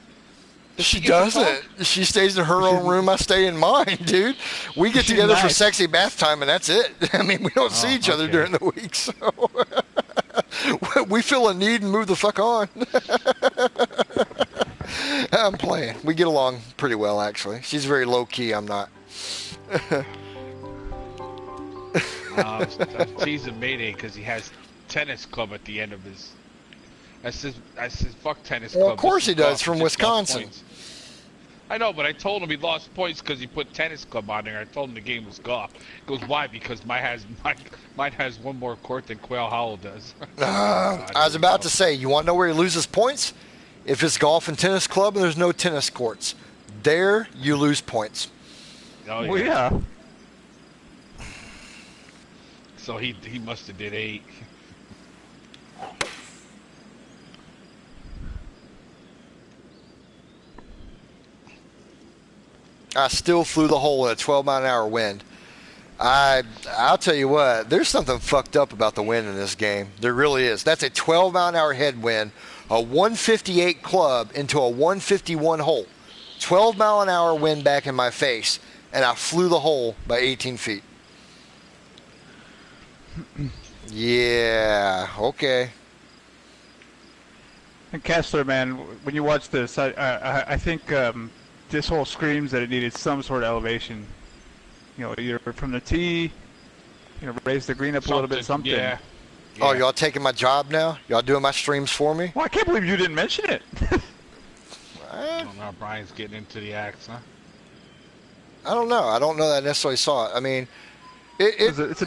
She doesn't. She stays in her own room. I stay in mine, dude. We get together for sexy bath time, and that's it. I mean, we don't see each other during the week, so we feel a need and move the fuck on. I'm playing. We get along pretty well, actually. She's very low key. I'm not. I'm teasing Mayday because he has tennis club at the end of his. I says, fuck tennis club. Well, of course he does, from Wisconsin. I know, but I told him he lost points because he put tennis club on there. I told him the game was golf. He goes, why? Because mine has one more court than Quail Hollow does. I was about to say, you want to know where he loses points? If it's golf and tennis club and there's no tennis courts. There, you lose points. Oh, yeah. Well, yeah. So he must have did 8. I still flew the hole in a 12-mile-an-hour wind. I'll tell you what, there's something fucked up about the wind in this game. There really is. That's a 12-mile-an-hour headwind, a 158 club into a 151 hole. 12-mile-an-hour wind back in my face, and I flew the hole by 18 feet. Yeah, okay. And Kessler, man, when you watch this, I think this hole screams that it needed some sort of elevation. You know, either from the tee, raise the green up a little bit, something. Yeah. Oh, y'all taking my job now? Y'all doing my streams for me? Well, I can't believe you didn't mention it. I don't know. Brian's getting into the axe, huh? I don't know. I don't know that I necessarily saw it. I mean, it's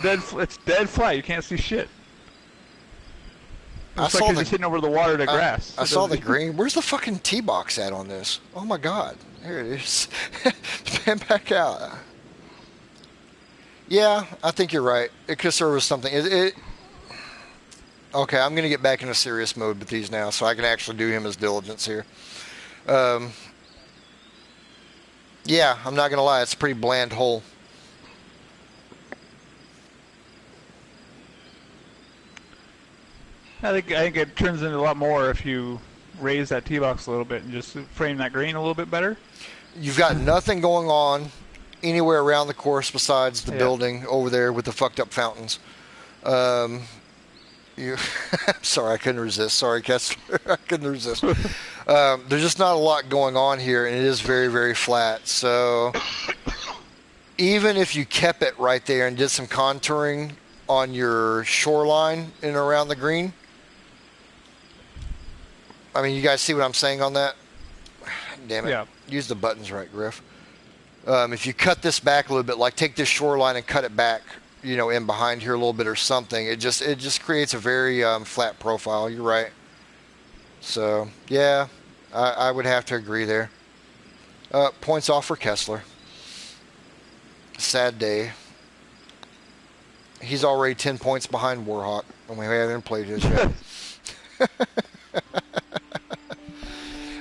dead flat. You can't see shit. It's like you're just hitting over the water to grass. I saw the green. Where's the fucking tee box at on this? Oh my god. Here it is. Pan back out. Yeah, I think you're right. It could serve as something. Okay, I'm going to get back into serious mode with these now so I can actually do him his diligence here. Yeah, I'm not going to lie. It's a pretty bland hole. I think it turns into a lot more if you raise that tee box a little bit and just frame that green a little bit better. You've got nothing going on anywhere around the course besides the building over there with the fucked up fountains. I'm sorry, I couldn't resist. Sorry, Kessler. I couldn't resist. There's just not a lot going on here, and it is very, very flat. So even if you kept it right there and did some contouring on your shoreline and around the green, I mean, you guys see what I'm saying on that? Damn it. Yeah. Use the buttons right, Griff. If you cut this back a little bit, like take this shoreline and cut it back, you know, in behind here a little bit or something, it just creates a very flat profile. You're right. So, yeah, I would have to agree there. Points off for Kessler. Sad day. He's already 10 points behind Warhawk, and we haven't played his yet.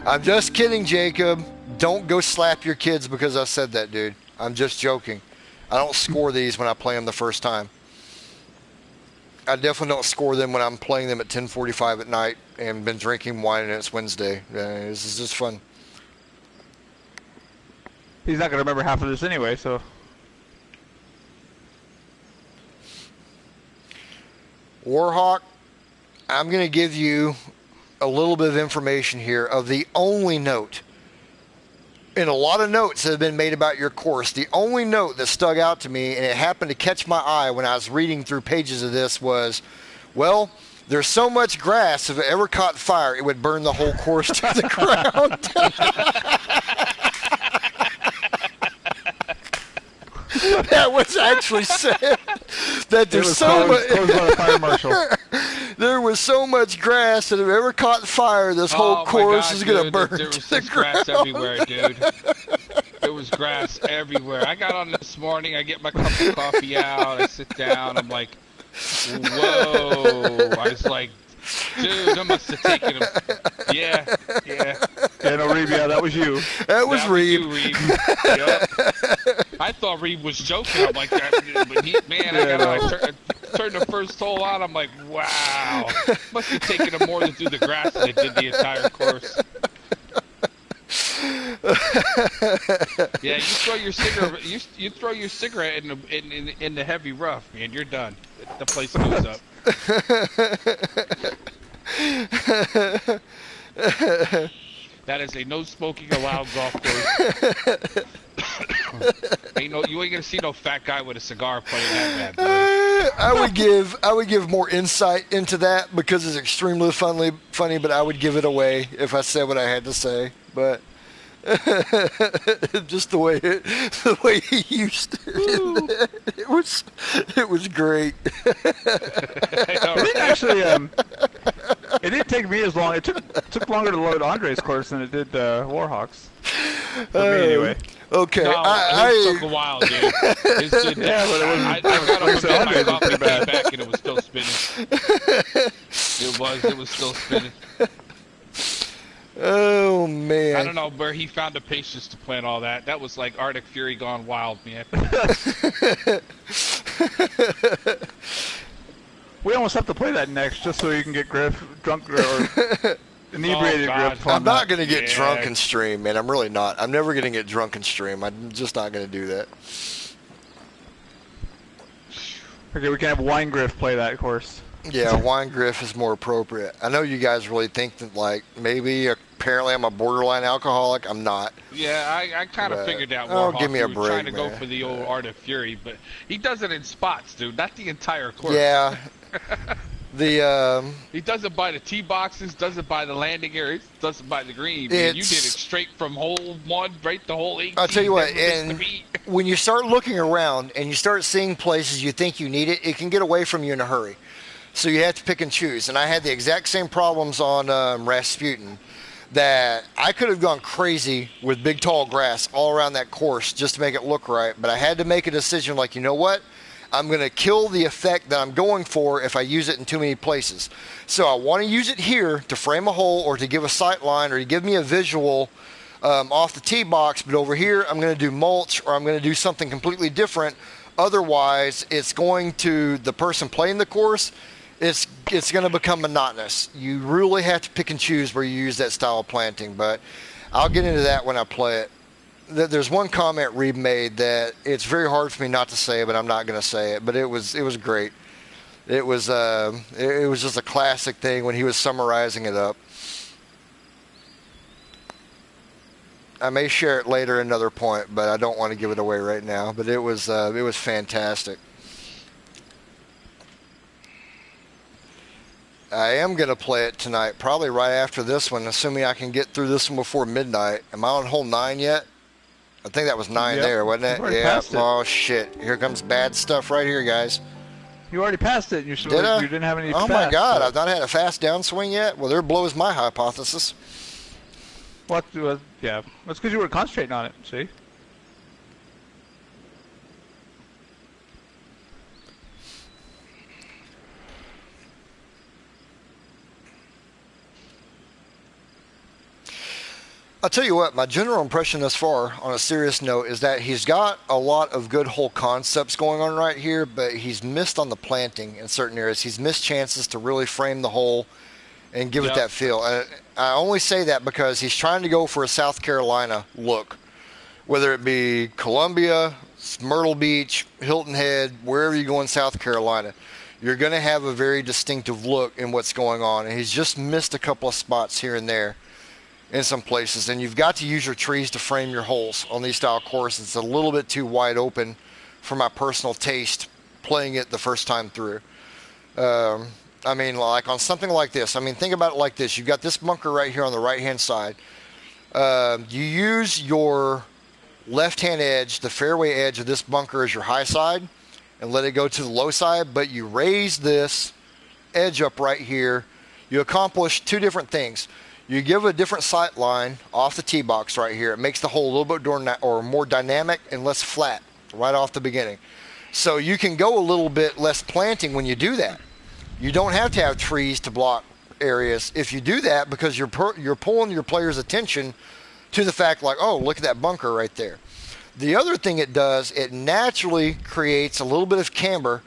I'm just kidding, Jacob. Don't go slap your kids because I said that, dude. I'm just joking. I don't score these when I play them the first time. I definitely don't score them when I'm playing them at 10:45 at night and been drinking wine and it's Wednesday. This is just fun. He's not going to remember half of this anyway, so... Warhawk, I'm going to give you a little bit of information here of the only note. In a lot of notes that have been made about your course, the only note that stuck out to me, and it happened to catch my eye when I was reading through pages of this, was, well, there's so much grass, if it ever caught fire, it would burn the whole course to the ground. That was actually said. That there's so much. There was so much grass that if it ever caught fire, this whole course is going to burn. There was just grass everywhere, dude. There was grass everywhere. I got on this morning. I get my cup of coffee out. I sit down. I'm like, whoa. I was like, dude, I must have taken him. Yeah. Yeah, no, Reeb, yeah, that was you. That was Reeb. Yep. I thought Reeb was joking. I'm like, but I turned the first hole on. I'm like, wow. Must have taken him more than through the grass than it did the entire course. Yeah, you throw your cigarette. You throw your cigarette in the heavy rough, man. You're done. The place goes up. That is a no smoking allowed golf course. You ain't gonna see no fat guy with a cigar playing that bad boy. I would give more insight into that because it's extremely funny, but I would give it away if I said what I had to say. But just the way he used it, it was great. It didn't take me as long. It took longer to load Andre's course than it did Warhawks. For me, anyway. Okay. No, it took a while, dude. It got up and get my coffee back and it was still spinning. It was still spinning. Oh, man. I don't know where he found the patience to plan all that. That was like Arctic Fury gone wild, man. We almost have to play that next just so you can get Griff drunk or inebriated Griff. I'm not going to get drunk and stream, man. I'm really not. I'm never going to get drunk and stream. I'm just not going to do that. Okay, we can have Wine Griff play that course. Yeah, Wine Griff is more appropriate. I know you guys really think that, like, maybe apparently I'm a borderline alcoholic. I'm not. Yeah, I kind of figured out. Give me a break, trying to go for the old Art of Fury, but he does it in spots, dude. Not the entire course. Yeah. He does it by the tee boxes, does it by the landing areas, does it by the green. Man, you did it straight from hole 1 right to hole 18. I'll tell you what, and when you start looking around and you start seeing places you think you need it, it can get away from you in a hurry. So you have to pick and choose. And I had the exact same problems on Rasputin, that I could have gone crazy with big tall grass all around that course just to make it look right. But I had to make a decision like, you know what? I'm going to kill the effect that I'm going for if I use it in too many places. So I want to use it here to frame a hole or to give a sight line or to give me a visual off the tee box. But over here, I'm going to do mulch or I'm going to do something completely different. Otherwise, it's going to, the person playing the course, it's going to become monotonous. You really have to pick and choose where you use that style of planting. But I'll get into that when I play it. There's one comment Reeb made that it's very hard for me not to say, but I'm not going to say it. But it was great. It was just a classic thing when he was summarizing it up. I may share it later another point, but I don't want to give it away right now. But it was fantastic. I am going to play it tonight, probably right after this one, assuming I can get through this one before midnight. Am I on hole 9 yet? I think that was 9 there, wasn't it? Yeah. Oh, shit. Here comes bad stuff right here, guys. You already passed it. You didn't have any Oh, fast, my God. so. I've not had a fast downswing yet? Well, there blows my hypothesis. What? Yeah. That's because you were concentrating on it, see? I'll tell you what, my general impression thus far, on a serious note, is that he's got a lot of good hole concepts going on right here, but he's missed on the planting in certain areas. He's missed chances to really frame the hole and give it that feel. I only say that because he's trying to go for a South Carolina look, whether it be Columbia, Myrtle Beach, Hilton Head, wherever you go in South Carolina. You're going to have a very distinctive look in what's going on, and he's just missed a couple of spots here and there in some places, and you've got to use your trees to frame your holes on these style courses. It's a little bit too wide open for my personal taste playing it the first time through. I mean, like on something like this, I mean, think about it like this. You've got this bunker right here on the right-hand side. You use your left-hand edge, the fairway edge of this bunker as your high side, and let it go to the low side, but you raise this edge up right here. You accomplish two different things. You give a different sight line off the tee box right here. It makes the hole a little bit more dynamic and less flat right off the beginning. So you can go a little bit less planting when you do that. You don't have to have trees to block areas if you do that, because you're pulling your player's attention to the fact like, oh, look at that bunker right there. The other thing it does, it naturally creates a little bit of camber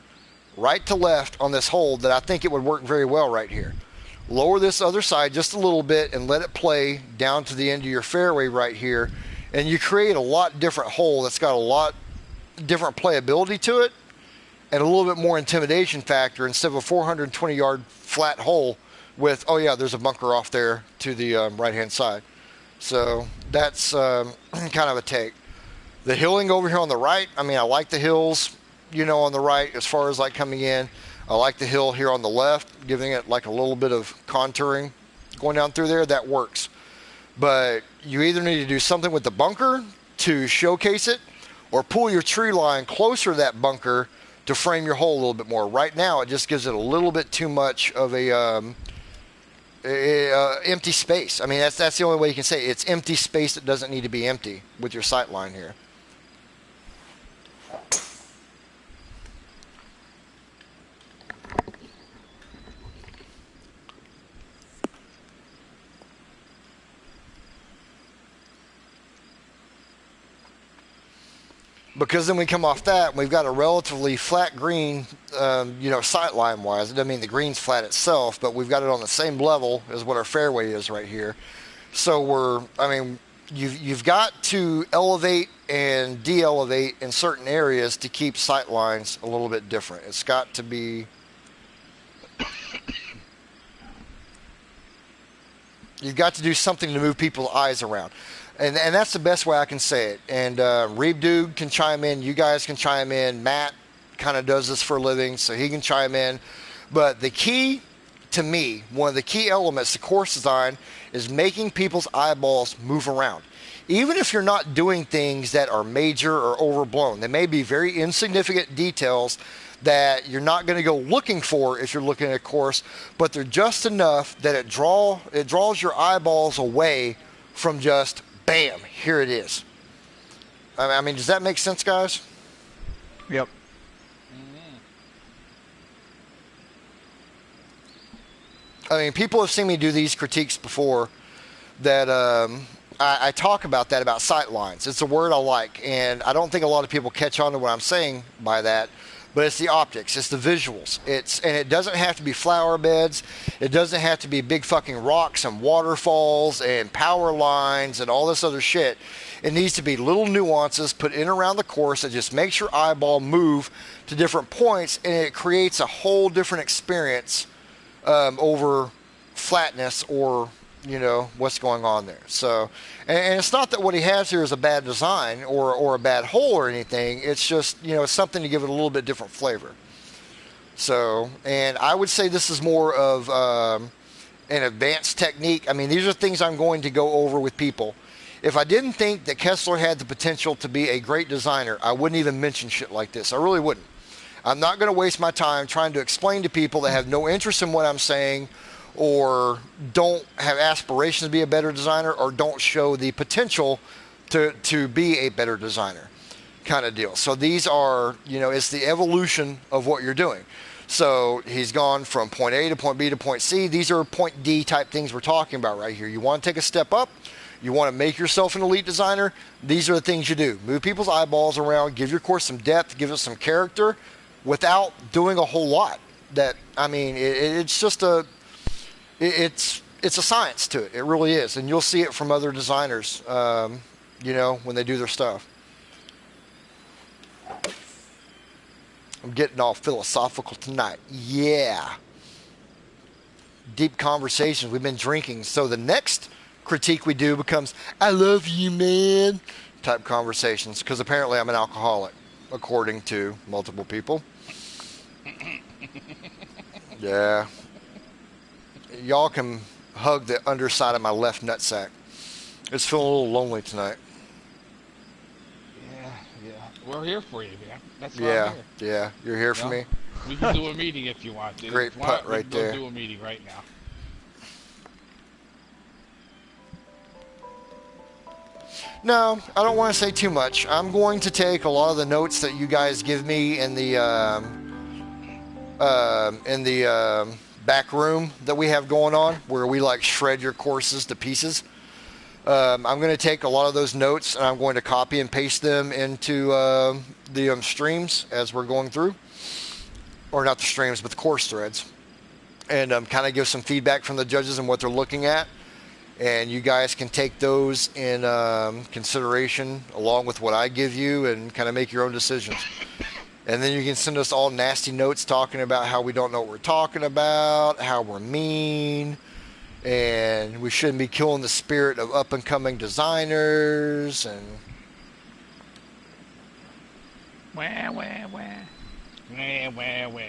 right to left on this hole that I think it would work very well right here. Lower this other side just a little bit and let it play down to the end of your fairway right here, and you create a lot different hole that's got a lot different playability to it and a little bit more intimidation factor instead of a 420-yard flat hole with, oh yeah, there's a bunker off there to the right-hand side. So that's kind of a take. The hilling over here on the right, I mean, I like the hills, on the right as far as like coming in. I like the hill here on the left, giving it like a little bit of contouring going down through there. That works. But you either need to do something with the bunker to showcase it, or pull your tree line closer to that bunker to frame your hole a little bit more. Right now, it just gives it a little bit too much of a empty space. I mean, that's the only way you can say it. It's empty space that doesn't need to be empty with your sight line here. Because then we come off that, and we've got a relatively flat green, sight line wise. It doesn't mean the green's flat itself, but we've got it on the same level as what our fairway is right here. So you've got to elevate and de-elevate in certain areas to keep sight lines a little bit different. It's got to be, you've got to do something to move people's eyes around. And that's the best way I can say it. And Reeb Dude can chime in. You guys can chime in. Matt kind of does this for a living, so he can chime in. But the key, to me, one of the key elements to course design is making people's eyeballs move around. Even if you're not doing things that are major or overblown, they may be very insignificant details that you're not going to go looking for if you're looking at a course, but they're just enough that it draws your eyeballs away from just bam, here it is. I mean, does that make sense, guys? Yep. I mean, people have seen me do these critiques before that I talk about that, about sight lines. It's a word I like, and I don't think a lot of people catch on to what I'm saying by that, but it's the optics, it's the visuals. And it doesn't have to be flower beds. It doesn't have to be big fucking rocks and waterfalls and power lines and all this other shit. It needs to be little nuances put in around the course that just makes your eyeball move to different points, and it creates a whole different experience over flatness or what's going on there. So, and it's not that what he has here is a bad design or a bad hole or anything. It's just, it's something to give it a little bit different flavor. So, and I would say this is more of an advanced technique. I mean, these are things I'm going to go over with people. If I didn't think that Kessler had the potential to be a great designer, I wouldn't even mention shit like this. I really wouldn't. I'm not going to waste my time trying to explain to people that have no interest in what I'm saying or don't have aspirations to be a better designer or don't show the potential to be a better designer kind of deal. So these are, it's the evolution of what you're doing. So he's gone from point A to point B to point C. These are point D type things we're talking about right here. You want to take a step up. You want to make yourself an elite designer. These are the things you do. Move people's eyeballs around. Give your course some depth. Give it some character without doing a whole lot. It's just it's a science to it. It really is. And you'll see it from other designers, when they do their stuff. I'm getting all philosophical tonight. Yeah. Deep conversations. We've been drinking. So the next critique we do becomes, I love you, man, type conversations. Because apparently I'm an alcoholic, according to multiple people. Yeah. Y'all can hug the underside of my left nutsack. It's feeling a little lonely tonight. Yeah. We're here for you, man. That's why I'm here. Yeah. You're here for me? We can do a meeting if you want. Great putt right there. We can do a meeting right now. No, I don't want to say too much. I'm going to take a lot of the notes that you guys give me in the back room that we have going on, where we shred your courses to pieces. I'm going to take a lot of those notes and I'm going to copy and paste them into the streams as we're going through, or not the streams, but the course threads, and kind of give some feedback from the judges and what they're looking at. And you guys can take those in consideration along with what I give you and kind of make your own decisions. And then you can send us all nasty notes talking about how we don't know what we're talking about, how we're mean, and we shouldn't be killing the spirit of up-and-coming designers. And Wah, wah, wah. Wah, wah, wah.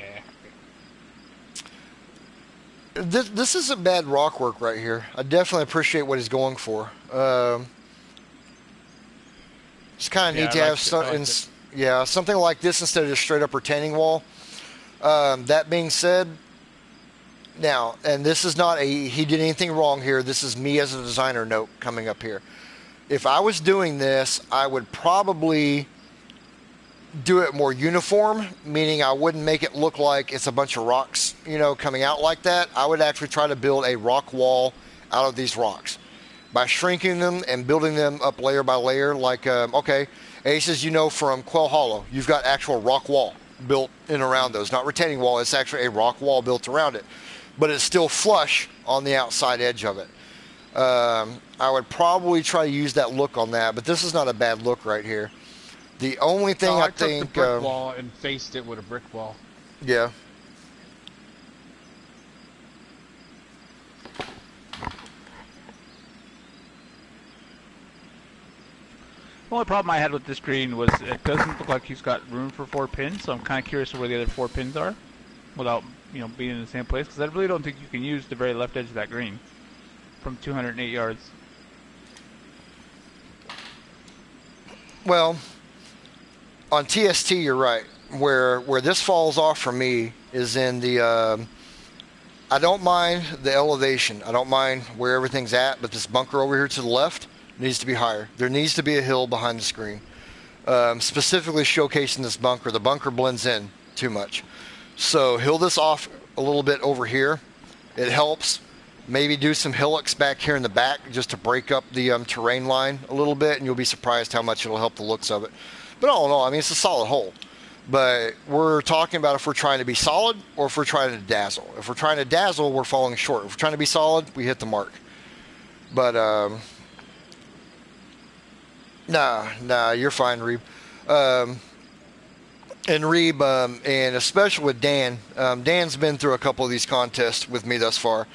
This isn't bad rock work right here. I definitely appreciate what he's going for. Just kind of need to have something like this instead of just straight up retaining wall. That being said, now, and this is not he did anything wrong here. This is me as a designer note coming up here. If I was doing this, I would probably do it more uniform, meaning I wouldn't make it look like it's a bunch of rocks, coming out like that. I would actually try to build a rock wall out of these rocks by shrinking them and building them up layer by layer. Aces, from Quail Hollow, you've got actual rock wall built in around those, not retaining wall. It's actually a rock wall built around it, but it's still flush on the outside edge of it. I would probably try to use that look on that, but this is not a bad look right here. The only thing I think... took the brick wall and faced it with a brick wall. Yeah. The only problem I had with this green was it doesn't look like he's got room for 4 pins, so I'm kind of curious where the other 4 pins are without, being in the same place, because I really don't think you can use the very left edge of that green from 208 yards. Well, on TST, you're right. Where this falls off for me is in the... I don't mind the elevation. I don't mind where everything's at, but this bunker over here to the left needs to be higher. There needs to be a hill behind the screen. Specifically showcasing this bunker. The bunker blends in too much. So hill this off a little bit over here. It helps. Maybe do some hillocks back here in the back just to break up the terrain line a little bit, and you'll be surprised how much it'll help the looks of it. But all in all, it's a solid hole. But we're talking about if we're trying to be solid or if we're trying to dazzle. If we're trying to dazzle, we're falling short. If we're trying to be solid, we hit the mark. But, nah, you're fine, Reeb. And Reeb, and especially with Dan, Dan's been through a couple of these contests with me thus far.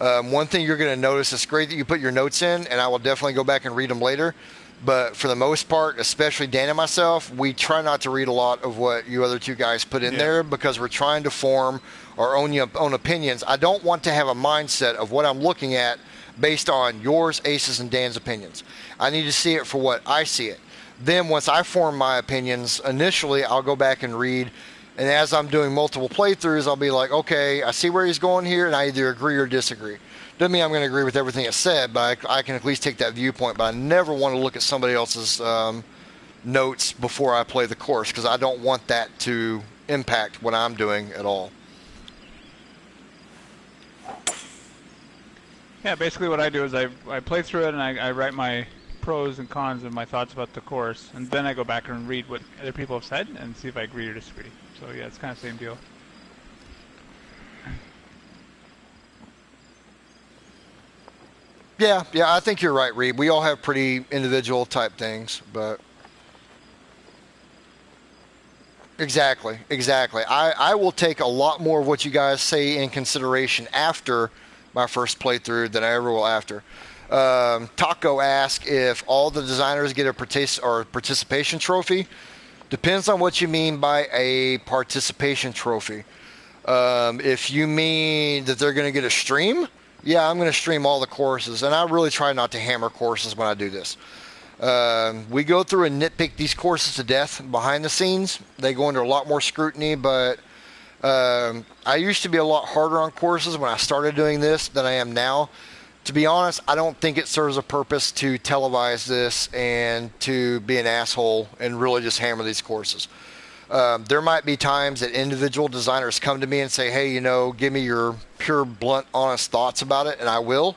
One thing you're going to notice, it's great that you put your notes in, and I will definitely go back and read them later. But for the most part, especially Dan and myself, we try not to read a lot of what you other two guys put in there because we're trying to form our own opinions. I don't want to have a mindset of what I'm looking at based on yours, Ace's, and Dan's opinions. I need to see it for what I see it. Then once I form my opinions, initially I'll go back and read. And as I'm doing multiple playthroughs, I'll be like, okay, I see where he's going here, and I either agree or disagree. Doesn't mean I'm going to agree with everything it said, but I can at least take that viewpoint. But I never want to look at somebody else's notes before I play the course because I don't want that to impact what I'm doing at all. Yeah, basically what I do is I play through it and I write my pros and cons and my thoughts about the course, and then I go back and read what other people have said and see if I agree or disagree. So yeah, it's kind of the same deal. Yeah, I think you're right, Reed. We all have pretty individual type things, but exactly. I will take a lot more of what you guys say in consideration after my first playthrough than I ever will after. Taco asked if all the designers get a participation trophy. Depends on what you mean by a participation trophy. If you mean that they're going to get a stream, yeah, I'm going to stream all the courses, and I really try not to hammer courses when I do this. We go through and nitpick these courses to death behind the scenes. They go under a lot more scrutiny, but I used to be a lot harder on courses when I started doing this than I am now. To be honest, I don't think it serves a purpose to televise this and to be an asshole and really just hammer these courses. There might be times that individual designers come to me and say, hey, give me your pure, blunt, honest thoughts about it, and I will.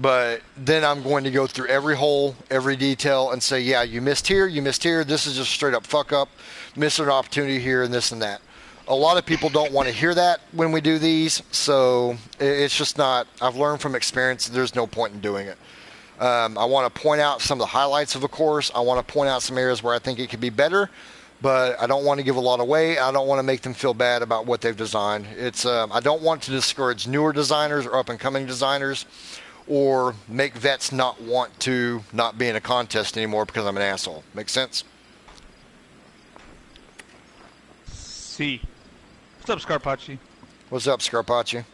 But then I'm going to go through every hole, every detail, and say, yeah, you missed here, this is just straight up fuck up, missed an opportunity here, and this and that. A lot of people don't want to hear that when we do these, so it's just not, I've learned from experience, there's no point in doing it. I want to point out some of the highlights of a course. I want to point out some areas where I think it could be better, but I don't want to give a lot away. I don't want to make them feel bad about what they've designed. I don't want to discourage newer designers or up-and-coming designers or make vets not want to not be in a contest anymore because I'm an asshole. Make sense? C. What's up, Scarpacci? What's up, Scarpacci?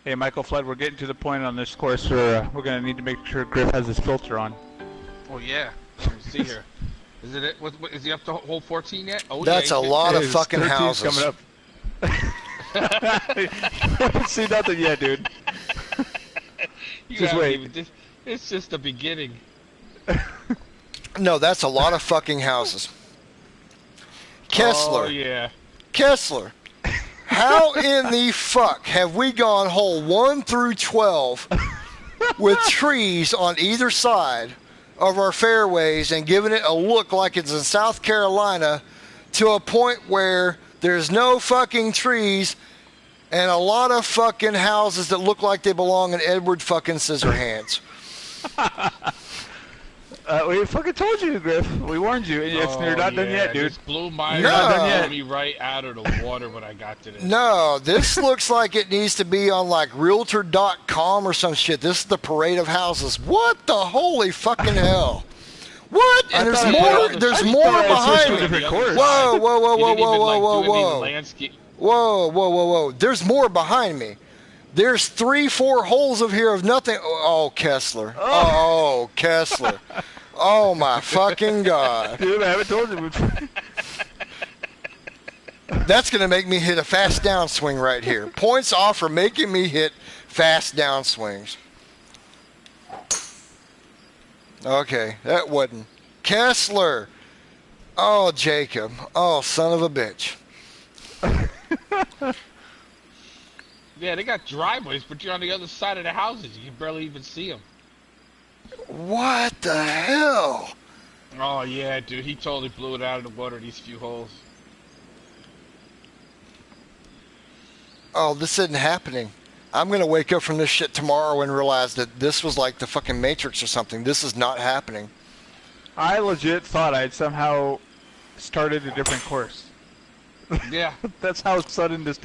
Hey, Michael Flood, we're getting to the point on this course where we're going to need to make sure Griff has his filter on. Oh, yeah. Let me see here. Is it? Is he up to hole 14 yet? Oh, that's yeah, a lot of fucking 13's houses. Coming up. Haven't seen nothing yet, dude. Just wait. It's just the beginning. No, that's a lot of fucking houses. Kessler. Oh, yeah. Kessler. How in the fuck have we gone hole 1 through 12 with trees on either side of our fairways and giving it a look like it's in South Carolina to a point where there's no fucking trees and a lot of fucking houses that look like they belong in Edward fucking Scissorhands? We fucking told you, Griff. We warned you. You're not done yet, dude. This blew my me right out of the water when I got to this. No, this looks like it needs to be on like Realtor.com or some shit. This is the parade of houses. What the holy fucking hell? What? And there's more. There's more behind me. Whoa, whoa, whoa, whoa, whoa, whoa, whoa, whoa, whoa, whoa, whoa. There's more behind me. There's 3-4 holes of here of nothing. Oh, Kessler. Oh, Kessler. Oh, my fucking God. Dude, I haven't told you. That's going to make me hit a fast downswing right here. Points off for making me hit fast downswings. Okay, that wasn't. Kessler. Oh, Jacob. Oh, son of a bitch. Yeah, they got driveways, but you're on the other side of the houses. You can barely even see them. What the hell? Oh, yeah, dude. He totally blew it out of the water, these few holes. Oh, this isn't happening. I'm going to wake up from this shit tomorrow and realize that this was like the fucking Matrix or something. This is not happening. I legit thought I'd somehow started a different course. Yeah. That's how sudden this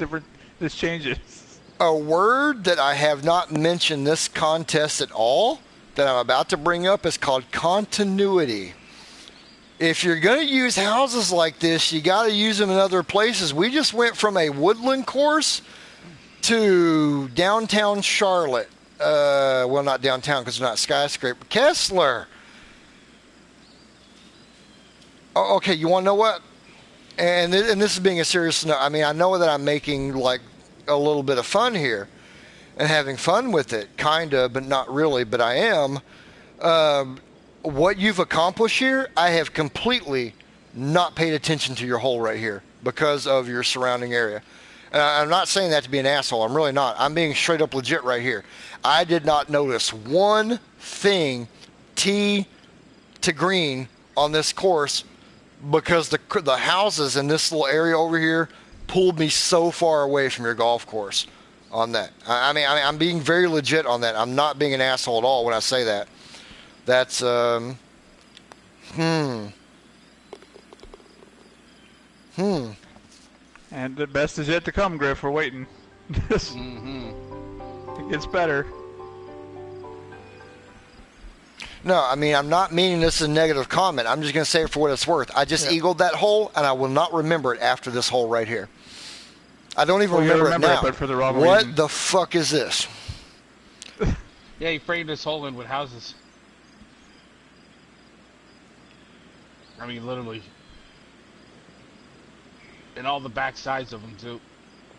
change is. A word that I have not mentioned this contest at all that I'm about to bring up is called continuity. If you're going to use houses like this, you got to use them in other places. We just went from a woodland course to downtown Charlotte. Well, not downtown because it's not skyscraper. Kessler. Oh, okay, you want to know what? And this is being a serious note. I mean, I know that I'm making like a little bit of fun here and having fun with it, kind of, but not really, but I am. What you've accomplished here, I have completely not paid attention to your hole right here because of your surrounding area. And I'm not saying that to be an asshole. I'm really not. I'm being straight up legit right here. I did not notice one thing tee to green on this course because the houses in this little area over here pulled me so far away from your golf course on that. I mean, I'm being very legit on that. I'm not being an asshole at all when I say that. That's, And the best is yet to come, Griff. We're waiting. It gets better. No, I mean, I'm not meaning this as a negative comment. I'm just going to say it for what it's worth. I just eagled that hole, and I will not remember it after this hole right here. I don't even remember it now. But for the wrong what reason. the fuck is this? Yeah, he framed this hole in with houses. I mean, literally. And all the back sides of them, too.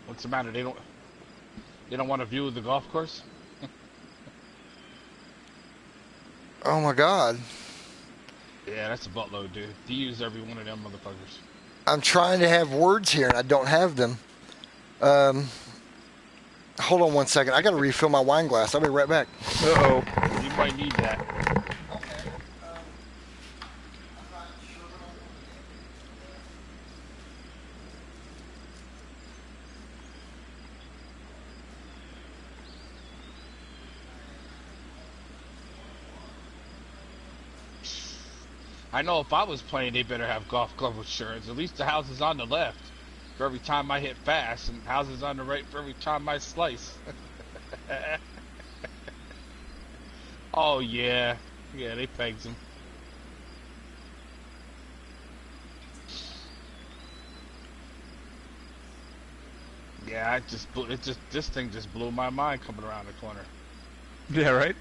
What's the matter? They don't want a view of the golf course? Oh, my God. Yeah, that's a buttload, dude. He used every one of them motherfuckers. I'm trying to have words here, and I don't have them. Hold on one second. I got to refill my wine glass. I'll be right back. Uh-oh. You might need that. I know if I was playing, they better have golf club insurance. At least the house is on the left for every time I hit fast, and houses on the right for every time I slice. Oh yeah, yeah, they pegged him. Yeah, this thing just blew my mind coming around the corner. Yeah, right?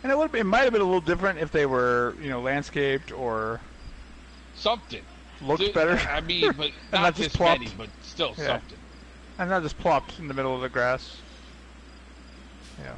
And it might have been a little different if they were, landscaped or something looked better. I mean, but not this many, but still something. And not just plopped in the middle of the grass. Yeah.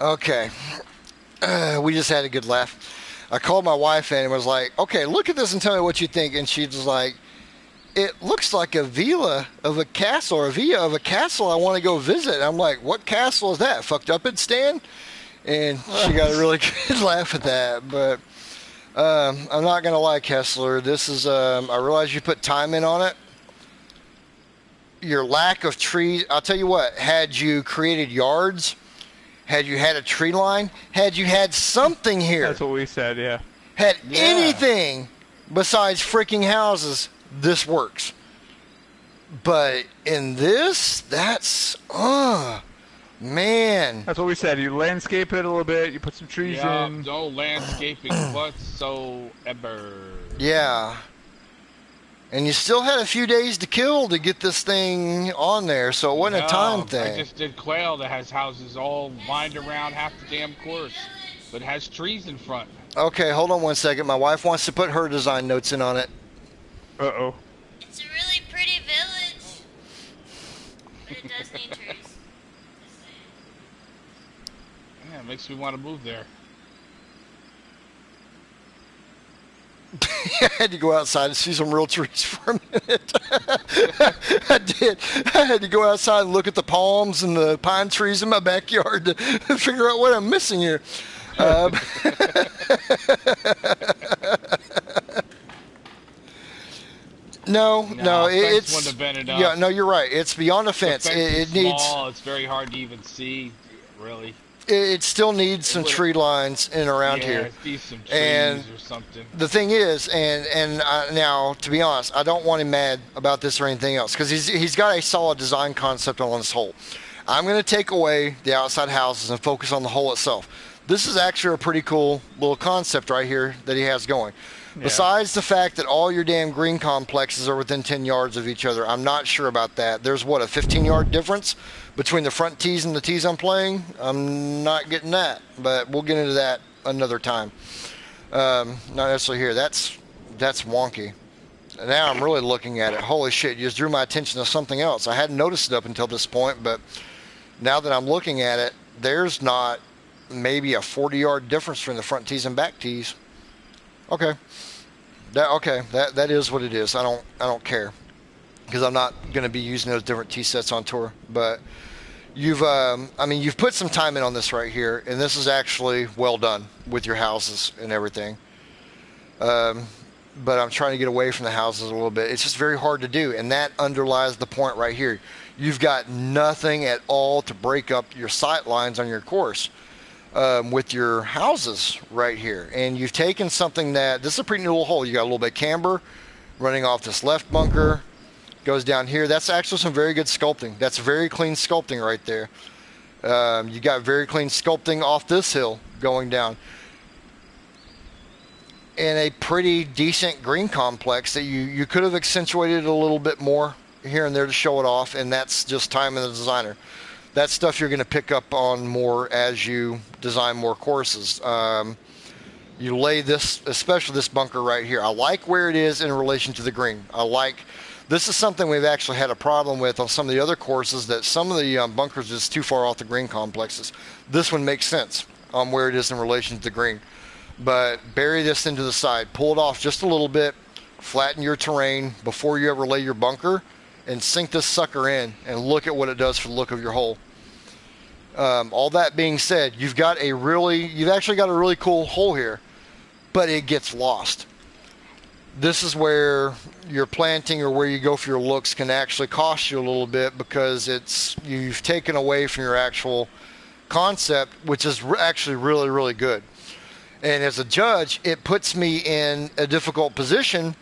Okay. We just had a good laugh. I called my wife in and was like, okay, look at this and tell me what you think. And she was like, it looks like a villa of a castle or a villa of a castle I want to go visit. And I'm like, what castle is that? Fucked up at Stan? And she got a really good laugh at that. But I'm not going to lie, Kessler. This is, I realize you put time in on it. your lack of trees. I'll tell you what, had you created yards, had you had a tree line, had you had something here, That's what we said, yeah. had Yeah. anything besides freaking houses, this works. But in this, that's, man. That's what we said. You landscape it a little bit, you put some trees Yeah, in. no landscaping whatsoever. Yeah. And you still had a few days to kill to get this thing on there, so it wasn't a time I thing. just did quail that has houses all lined around half the damn course, but has trees in front. Okay, hold on one second. My wife wants to put her design notes in on it. Uh-oh. It's a really pretty village. But it does need trees. Yeah, it makes me want to move there. I had to go outside and see some real trees for a minute. I did. I had to go outside and look at the palms and the pine trees in my backyard to figure out what I'm missing here. No, fence it's wouldn't have been enough. yeah. No, you're right. It's beyond a The fence. fence It is needs. small. It's very hard to even see, really. It still needs some would've- tree lines in around Yeah, here. see some trees And or something. The thing is, now to be honest, I don't want him mad about this or anything else because he's got a solid design concept on this hole. I'm going to take away the outside houses and focus on the hole itself. This is actually a pretty cool little concept right here that he has going. Yeah. Besides the fact that all your damn green complexes are within 10 yards of each other, I'm not sure about that. There's what, a 15-yard difference between the front tees and the tees I'm playing? I'm not getting that, but we'll get into that another time. Not necessarily here. That's wonky. Now I'm really looking at it. Holy shit, you just drew my attention to something else. I hadn't noticed it up until this point, but now that I'm looking at it, there's not maybe a 40-yard difference between the front tees and back tees. Okay. That is what it is. I don't care because I'm not going to be using those different tee sets on tour. But you've put some time in on this right here, and this is actually well done with your houses and everything. But I'm trying to get away from the houses a little bit. It's just very hard to do, and that underlies the point right here. You've got nothing at all to break up your sight lines on your course. With your houses right here, and you've taken something that this is a pretty new little hole. You got a little bit of camber running off this left bunker, goes down here. That's actually some very good sculpting. That's very clean sculpting right there. You got very clean sculpting off this hill going down, and a pretty decent green complex that you could have accentuated a little bit more here and there to show it off, and that's just time in the designer. That's stuff you're going to pick up on more as you design more courses. You lay this, especially this bunker right here. I like where it is in relation to the green. This is something we've actually had a problem with on some of the other courses, that some of the bunkers is too far off the green complexes. This one makes sense on where it is in relation to the green. But bury this into the side. Pull it off just a little bit. Flatten your terrain before you ever lay your bunker. And sink this sucker in and look at what it does for the look of your hole. All that being said, you've actually got a really cool hole here, but it gets lost. This is where your planting or where you go for your looks can actually cost you a little bit because you've taken away from your actual concept, which is actually really, really good. And as a judge, it puts me in a difficult position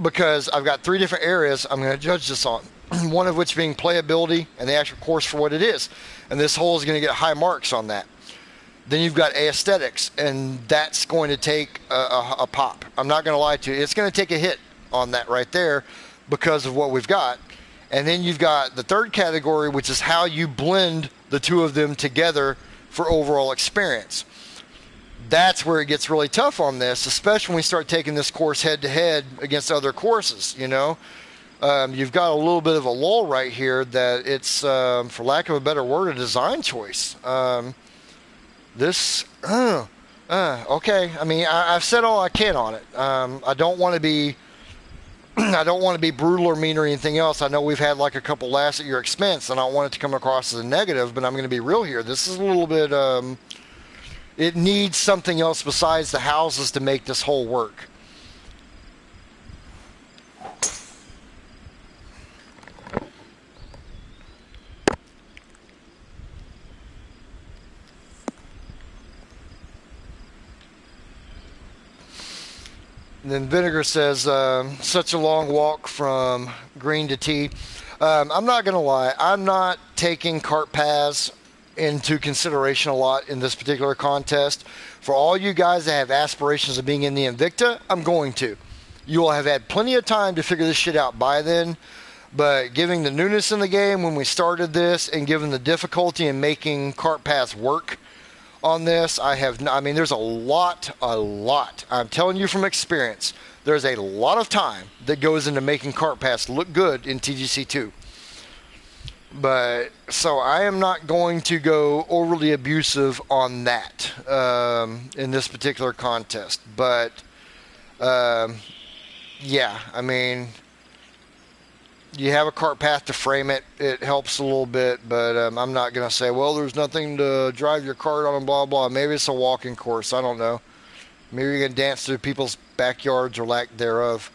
because I've got 3 different areas I'm going to judge this on. One of which being playability and the actual course for what it is. And this hole is going to get high marks on that. Then you've got aesthetics, and that's going to take a pop. I'm not going to lie to you. It's going to take a hit on that right there because of what we've got. And then you've got the third category, which is how you blend the two of them together for overall experience. That's where it gets really tough on this, especially when we start taking this course head-to-head against other courses, you know. You've got a little bit of a lull right here that it's, for lack of a better word, a design choice. Okay. I mean, I've said all I can on it. I don't want to be brutal or mean or anything else. I know we've had like a couple laughs at your expense, and I don't want it to come across as a negative, but I'm going to be real here. This is a little bit, it needs something else besides the houses to make this whole work. And then Vinegar says, such a long walk from green to tee. I'm not going to lie. I'm not taking cart paths into consideration a lot in this particular contest. For all you guys that have aspirations of being in the Invicta, I'm going to. You will have had plenty of time to figure this shit out by then. But given the newness in the game when we started this and given the difficulty in making cart paths work on this, there's a lot. I'm telling you from experience, there's a lot of time that goes into making cart paths look good in TGC2. But, so I am not going to go overly abusive on that in this particular contest. But, yeah, I mean, you have a cart path to frame it. It helps a little bit, but I'm not going to say, well, there's nothing to drive your cart on and blah, blah. Maybe it's a walking course. I don't know. Maybe you can dance through people's backyards or lack thereof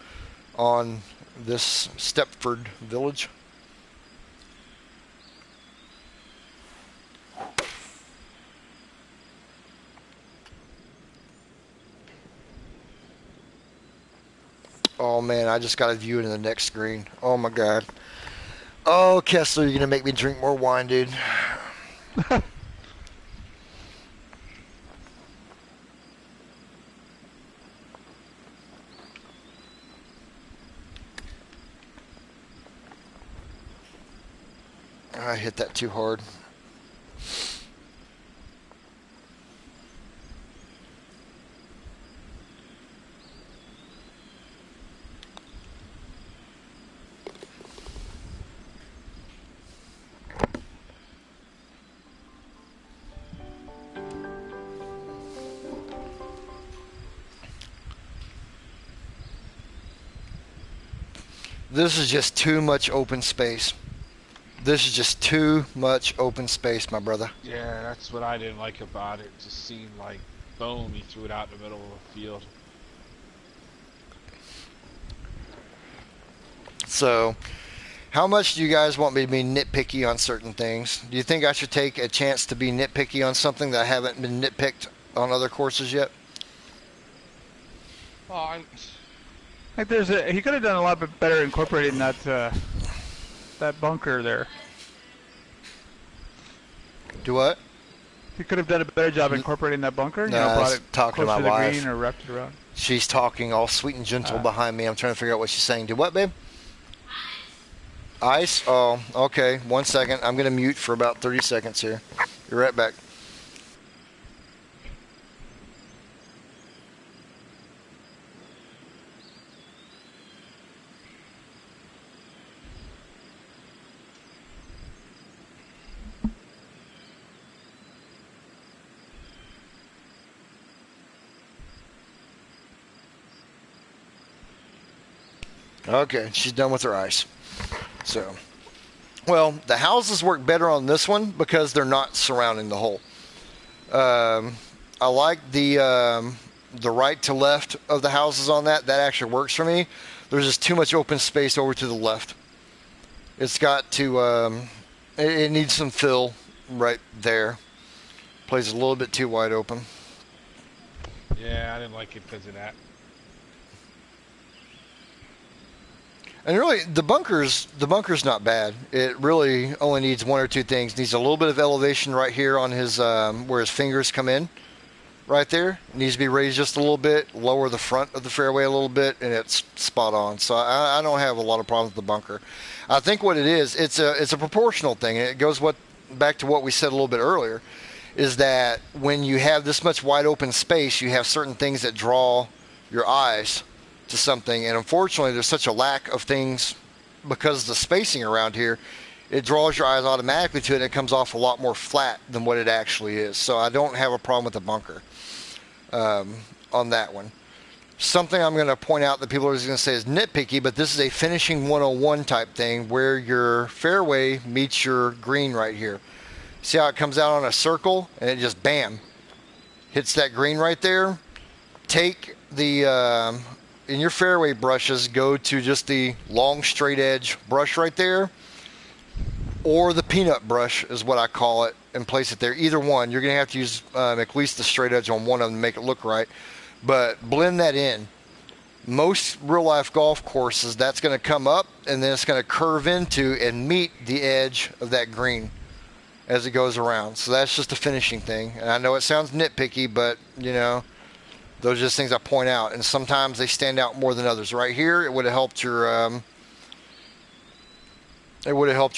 on this Stepford village. Oh, man, I just got to view it in the next screen. Oh, my God. Oh, Kessler, you're going to make me drink more wine, dude. I hit that too hard. This is just too much open space. This is just too much open space, my brother. Yeah, that's what I didn't like about it. It just seemed like, boom, he threw it out in the middle of the field. So, how much do you guys want me to be nitpicky on certain things? Do you think I should take a chance to be nitpicky on something that I haven't been nitpicked on other courses yet? Oh, Like he could have done a lot bit better incorporating that that bunker there. Do what? He could have done a better job incorporating that bunker. No, brought it talking closer to to my the wife. green or wrapped it around. She's talking all sweet and gentle behind me. I'm trying to figure out what she's saying. Do what, babe? Ice? Oh, okay. 1 second. I'm going to mute for about 30 seconds here. Be right back. Okay, she's done with her ice. So, well, the houses work better on this one because they're not surrounding the hole. I like the right to left of the houses on that. That actually works for me. There's just too much open space over to the left. It's got to, it needs some fill right there. Plays a little bit too wide open. yeah, I didn't like it because of that. And really, the bunker's not bad. It really only needs one or two things. It needs a little bit of elevation right here on his where his fingers come in, right there. It needs to be raised just a little bit, lower the front of the fairway a little bit, and it's spot on. So I don't have a lot of problems with the bunker. I think what it is, it's a proportional thing, and it goes back to what we said a little bit earlier, is that when you have this much wide open space, you have certain things that draw your eyes to something, and unfortunately there's such a lack of things because of the spacing around here. It draws your eyes automatically to it, and it comes off a lot more flat than what it actually is. So I don't have a problem with the bunker on that one. Something I'm going to point out that people are going to say is nitpicky, but this is a finishing 101 type thing where your fairway meets your green right here. See how it comes out on a circle and it just bam hits that green right there? Take the in your fairway brushes, go to just the long straight edge brush right there, or the peanut brush is what I call it, and place it there. Either one. You're going to have to use at least the straight edge on one of them to make it look right. But blend that in most real-life golf courses, that's going to come up and then it's going to curve into and meet the edge of that green as it goes around. So that's just a finishing thing. And I know it sounds nitpicky, but, you know, those are just things I point out. And sometimes they stand out more than others. Right here, it would have helped your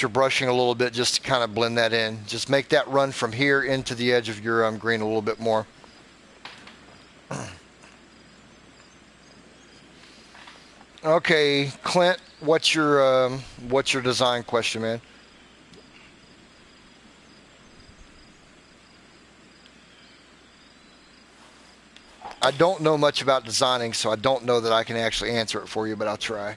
brushing a little bit just to kind of blend that in. Just make that run from here into the edge of your green a little bit more. Okay, Clint, what's your design question, man? I don't know much about designing, so I don't know that I can actually answer it for you, but I'll try.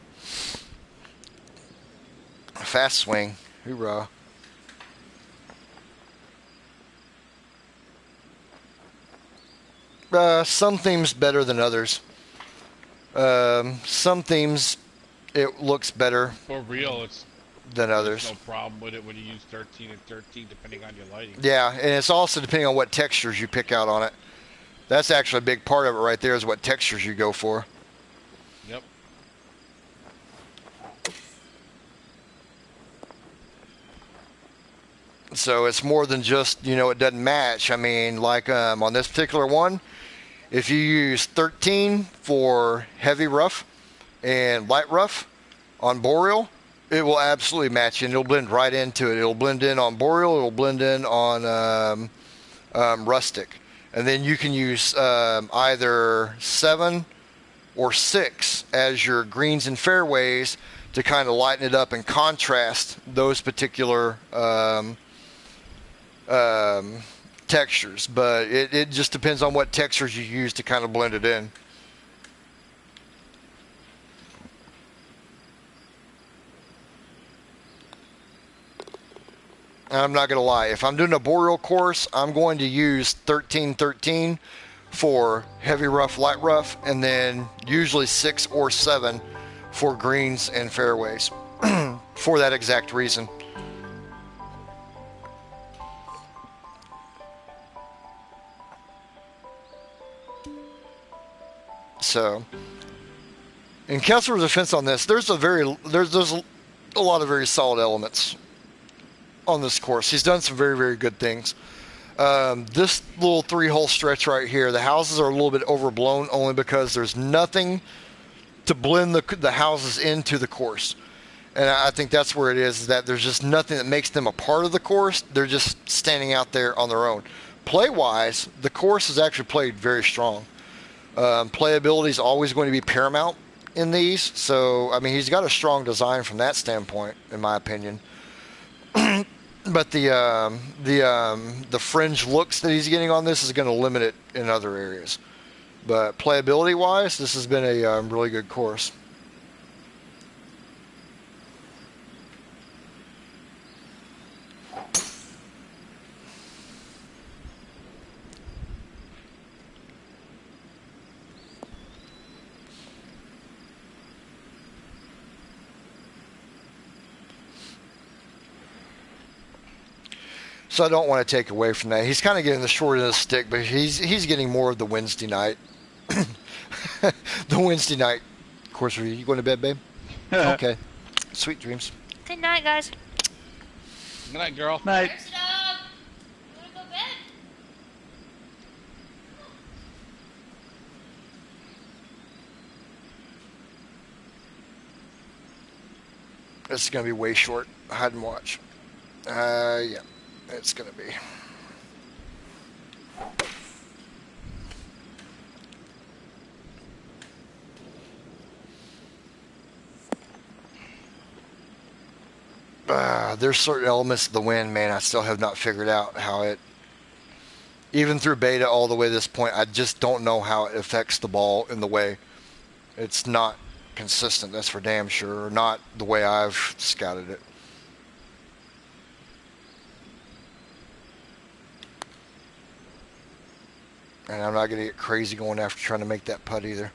Fast swing, hoorah. Some themes better than others. Some themes, it looks better. For real, it's than others. There's no problem with it when you use 13 and 13, depending on your lighting. Yeah, and it's also depending on what textures you pick out on it. That's actually a big part of it right there, is what textures you go for. Yep. So it's more than just, you know, it doesn't match. I mean, like on this particular one, if you use 13 for heavy rough and light rough on boreal, it will absolutely match and it'll blend right into it. It'll blend in on boreal, it'll blend in on rustic. And then you can use either 7 or 6 as your greens and fairways to kind of lighten it up and contrast those particular textures. But it just depends on what textures you use to kind of blend it in. I'm not going to lie. If I'm doing a boreal course, I'm going to use 13-13 for heavy rough, light rough, and then usually 6 or 7 for greens and fairways for that exact reason. So, in Kessler's defense on this, there's a lot of very solid elements on this course. He's done some very, very good things. This little 3-hole stretch right here, the houses are a little bit overblown only because there's nothing to blend the houses into the course. And I think that's where it is that there's just nothing that makes them a part of the course. They're just standing out there on their own. Play-wise, the course is actually played very strong. Playability is always going to be paramount in these. So, I mean, he's got a strong design from that standpoint, in my opinion. But the fringe looks that he's getting on this is going to limit it in other areas. But playability wise, this has been a really good course. So I don't want to take away from that. He's kind of getting the short end of the stick, but he's getting more of the Wednesday night. The Wednesday night course review. You going to bed, babe? Okay. Sweet dreams. Good night, guys. Good night, girl. Night. Where's the dog? You want to go to bed? This is going to be way short. Hide and watch. Yeah. It's going to be. There's certain elements of the wind, man, I still have not figured out how it, even through beta all the way to this point, I just don't know how it affects the ball in the way. It's not consistent, that's for damn sure, or not the way I've scouted it. And I'm not going to get crazy going after trying to make that putt either.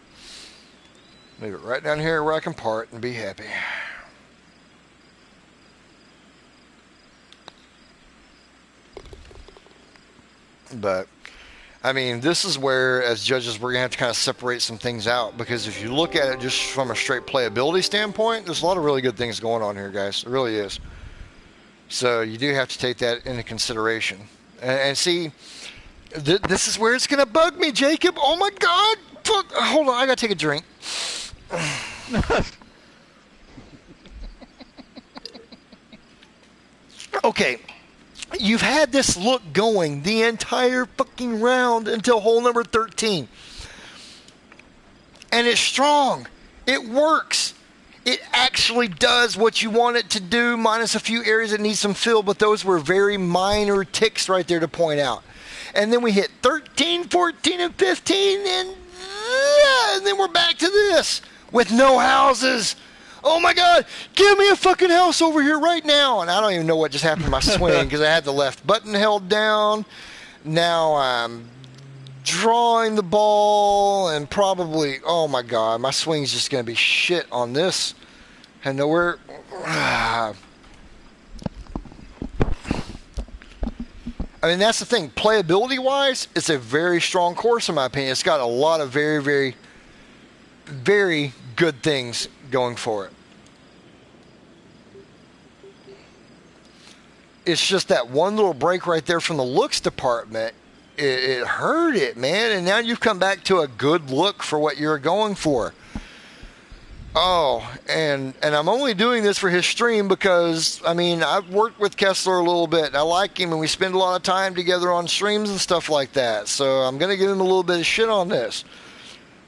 Leave it right down here where I can part and be happy. But I mean, this is where, as judges, we're going to have to kind of separate some things out, because if you look at it just from a straight playability standpoint, there's a lot of really good things going on here, guys. It really is. So you do have to take that into consideration. And see, this is where it's going to bug me, Jacob. Oh, my God. Fuck. Hold on. I got to take a drink. Okay. You've had this look going the entire fucking round until hole number 13. And it's strong. It works. It actually does what you want it to do, minus a few areas that need some fill, but those were very minor ticks right there to point out. And then we hit 13, 14, and 15, and then we're back to this with no houses. Oh my God, give me a fucking house over here right now. And I don't even know what just happened to my swing because I had the left button held down. Now I'm drawing the ball and probably, oh my God, my swing's just going to be shit on this. And nowhere. I mean, that's the thing. Playability wise, it's a very strong course in my opinion. It's got a lot of very, very, very good things going for it. It's just that one little break right there from the looks department. It hurt it, man. And now you've come back to a good look for what you're going for. Oh, and I'm only doing this for his stream because, I mean, I've worked with Kessler a little bit. And I like him, and we spend a lot of time together on streams and stuff like that. So I'm going to give him a little bit of shit on this.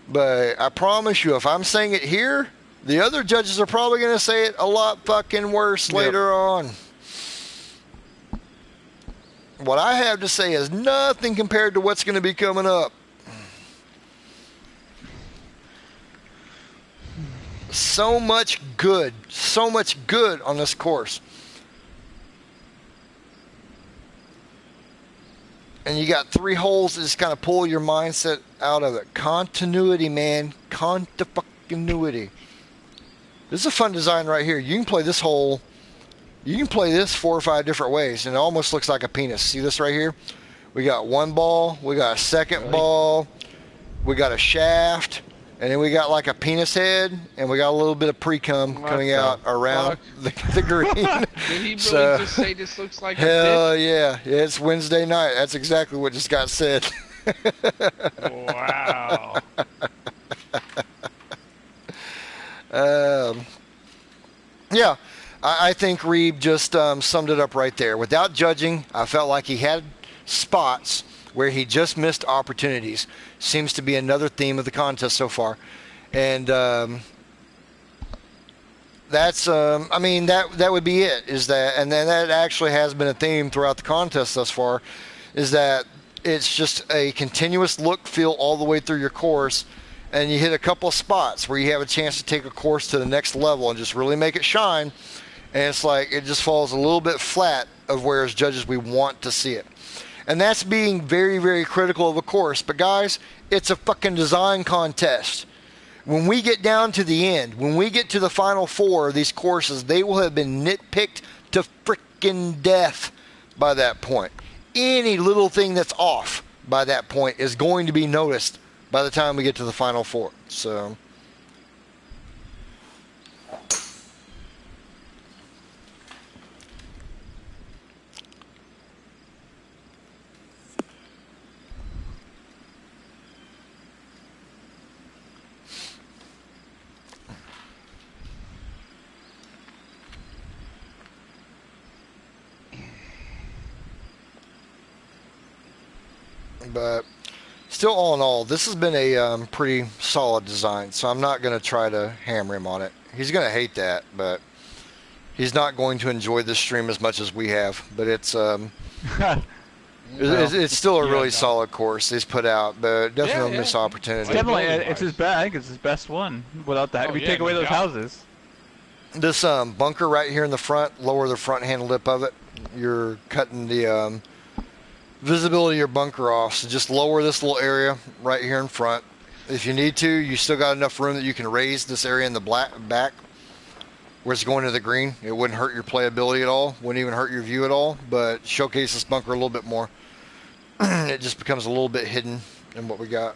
But I promise you, if I'm saying it here, the other judges are probably going to say it a lot fucking worse later on. What I have to say is nothing compared to what's going to be coming up. So much good on this course. And you got 3 holes that just kind of pull your mindset out of it. Continuity, man. Continuity. This is a fun design right here. You can play this hole. You can play this 4 or 5 different ways, and it almost looks like a penis. See this right here? We got one ball. We got a second ball. We got a shaft. And then we got like a penis head, and we got a little bit of pre-cum coming out around the green. Did he really just say this looks like hell a dick? Yeah. It's Wednesday night. That's exactly what just got said. Wow. Yeah, I think Reeb just summed it up right there. Without judging, I felt like he had spots where he just missed opportunities. Seems to be another theme of the contest so far. And that's, I mean, that would be it, is that, and then that actually has been a theme throughout the contest thus far, is that it's just a continuous look, feel all the way through your course, and you hit a couple of spots where you have a chance to take a course to the next level and just really make it shine, and it's like it just falls a little bit flat of where as judges we want to see it. And that's being very, very critical of a course. But guys, it's a fucking design contest. When we get down to the end, when we get to the final 4 of these courses, they will have been nitpicked to frickin' death by that point. Any little thing that's off by that point is going to be noticed by the time we get to the final 4. So... But still, all in all, this has been a pretty solid design, so I'm not going to try to hammer him on it. He's going to hate that, but he's not going to enjoy this stream as much as we have. But it's it's still a really solid course he's put out, but definitely a missed opportunity. Definitely, it's his best. I think it's his best one. Without that, if you take away those houses. This bunker right here in the front, lower the front hand lip of it. You're cutting the visibility of your bunker off, so just lower this little area right here in front. If you need to, you still got enough room that you can raise this area in the back where it's going to the green. It wouldn't hurt your playability at all, wouldn't even hurt your view at all, but showcase this bunker a little bit more. it just becomes a little bit hidden in what we got.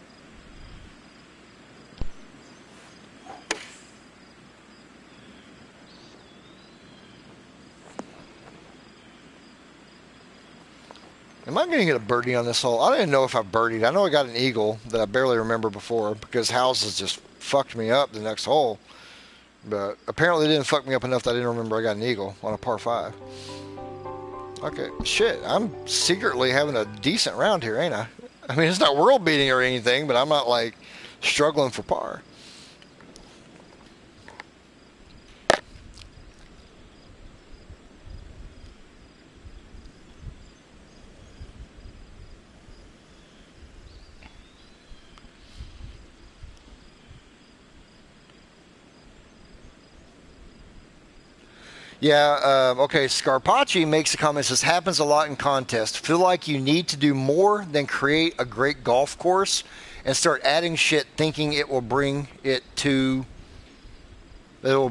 Am I going to get a birdie on this hole? I don't even know if I birdied. I know I got an eagle that I barely remember before because houses just fucked me up the next hole. But apparently it didn't fuck me up enough that I didn't remember I got an eagle on a par 5. Okay, shit, I'm secretly having a decent round here, ain't I? I mean, it's not world beating or anything, but I'm not like struggling for par. Yeah, okay, Scarpacci makes a comment, says, happens a lot in contests. Feel like you need to do more than create a great golf course and start adding shit thinking it will bring it to. Then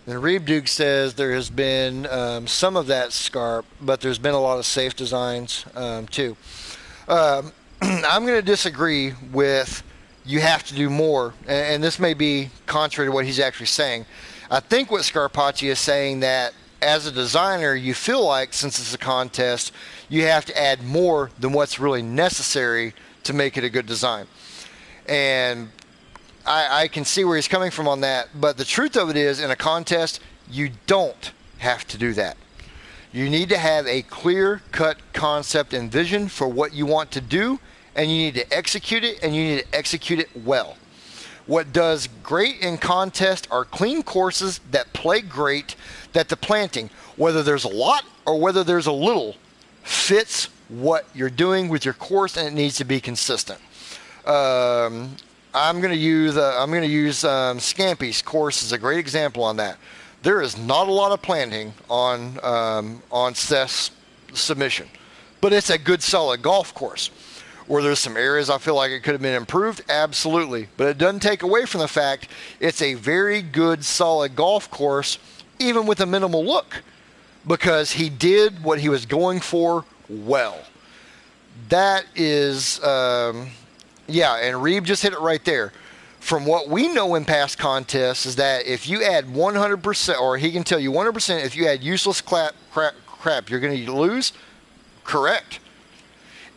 Reeb Duke says there has been some of that, Scarp, but there's been a lot of safe designs too. I'm going to disagree with you have to do more, and this may be contrary to what he's actually saying. I think what Scarpacci is saying that as a designer, you feel like since it's a contest, you have to add more than what's really necessary to make it a good design. And I can see where he's coming from on that. But the truth of it is, in a contest, you don't have to do that. You need to have a clear-cut concept and vision for what you want to do, and you need to execute it, and you need to execute it well. What does great in contest are clean courses that play great, that the planting, whether there's a lot or whether there's a little, fits what you're doing with your course, and it needs to be consistent. I'm going to use Scampy's course as a great example on that. There is not a lot of planting on Seth's submission, but it's a good solid golf course. Where there's some areas I feel like it could have been improved, absolutely. But it doesn't take away from the fact it's a very good, solid golf course, even with a minimal look, because he did what he was going for well. That is, and Reeb just hit it right there. From what we know in past contests is that if you add 100%, or he can tell you 100%, if you add useless crap, you're going to lose. Correct.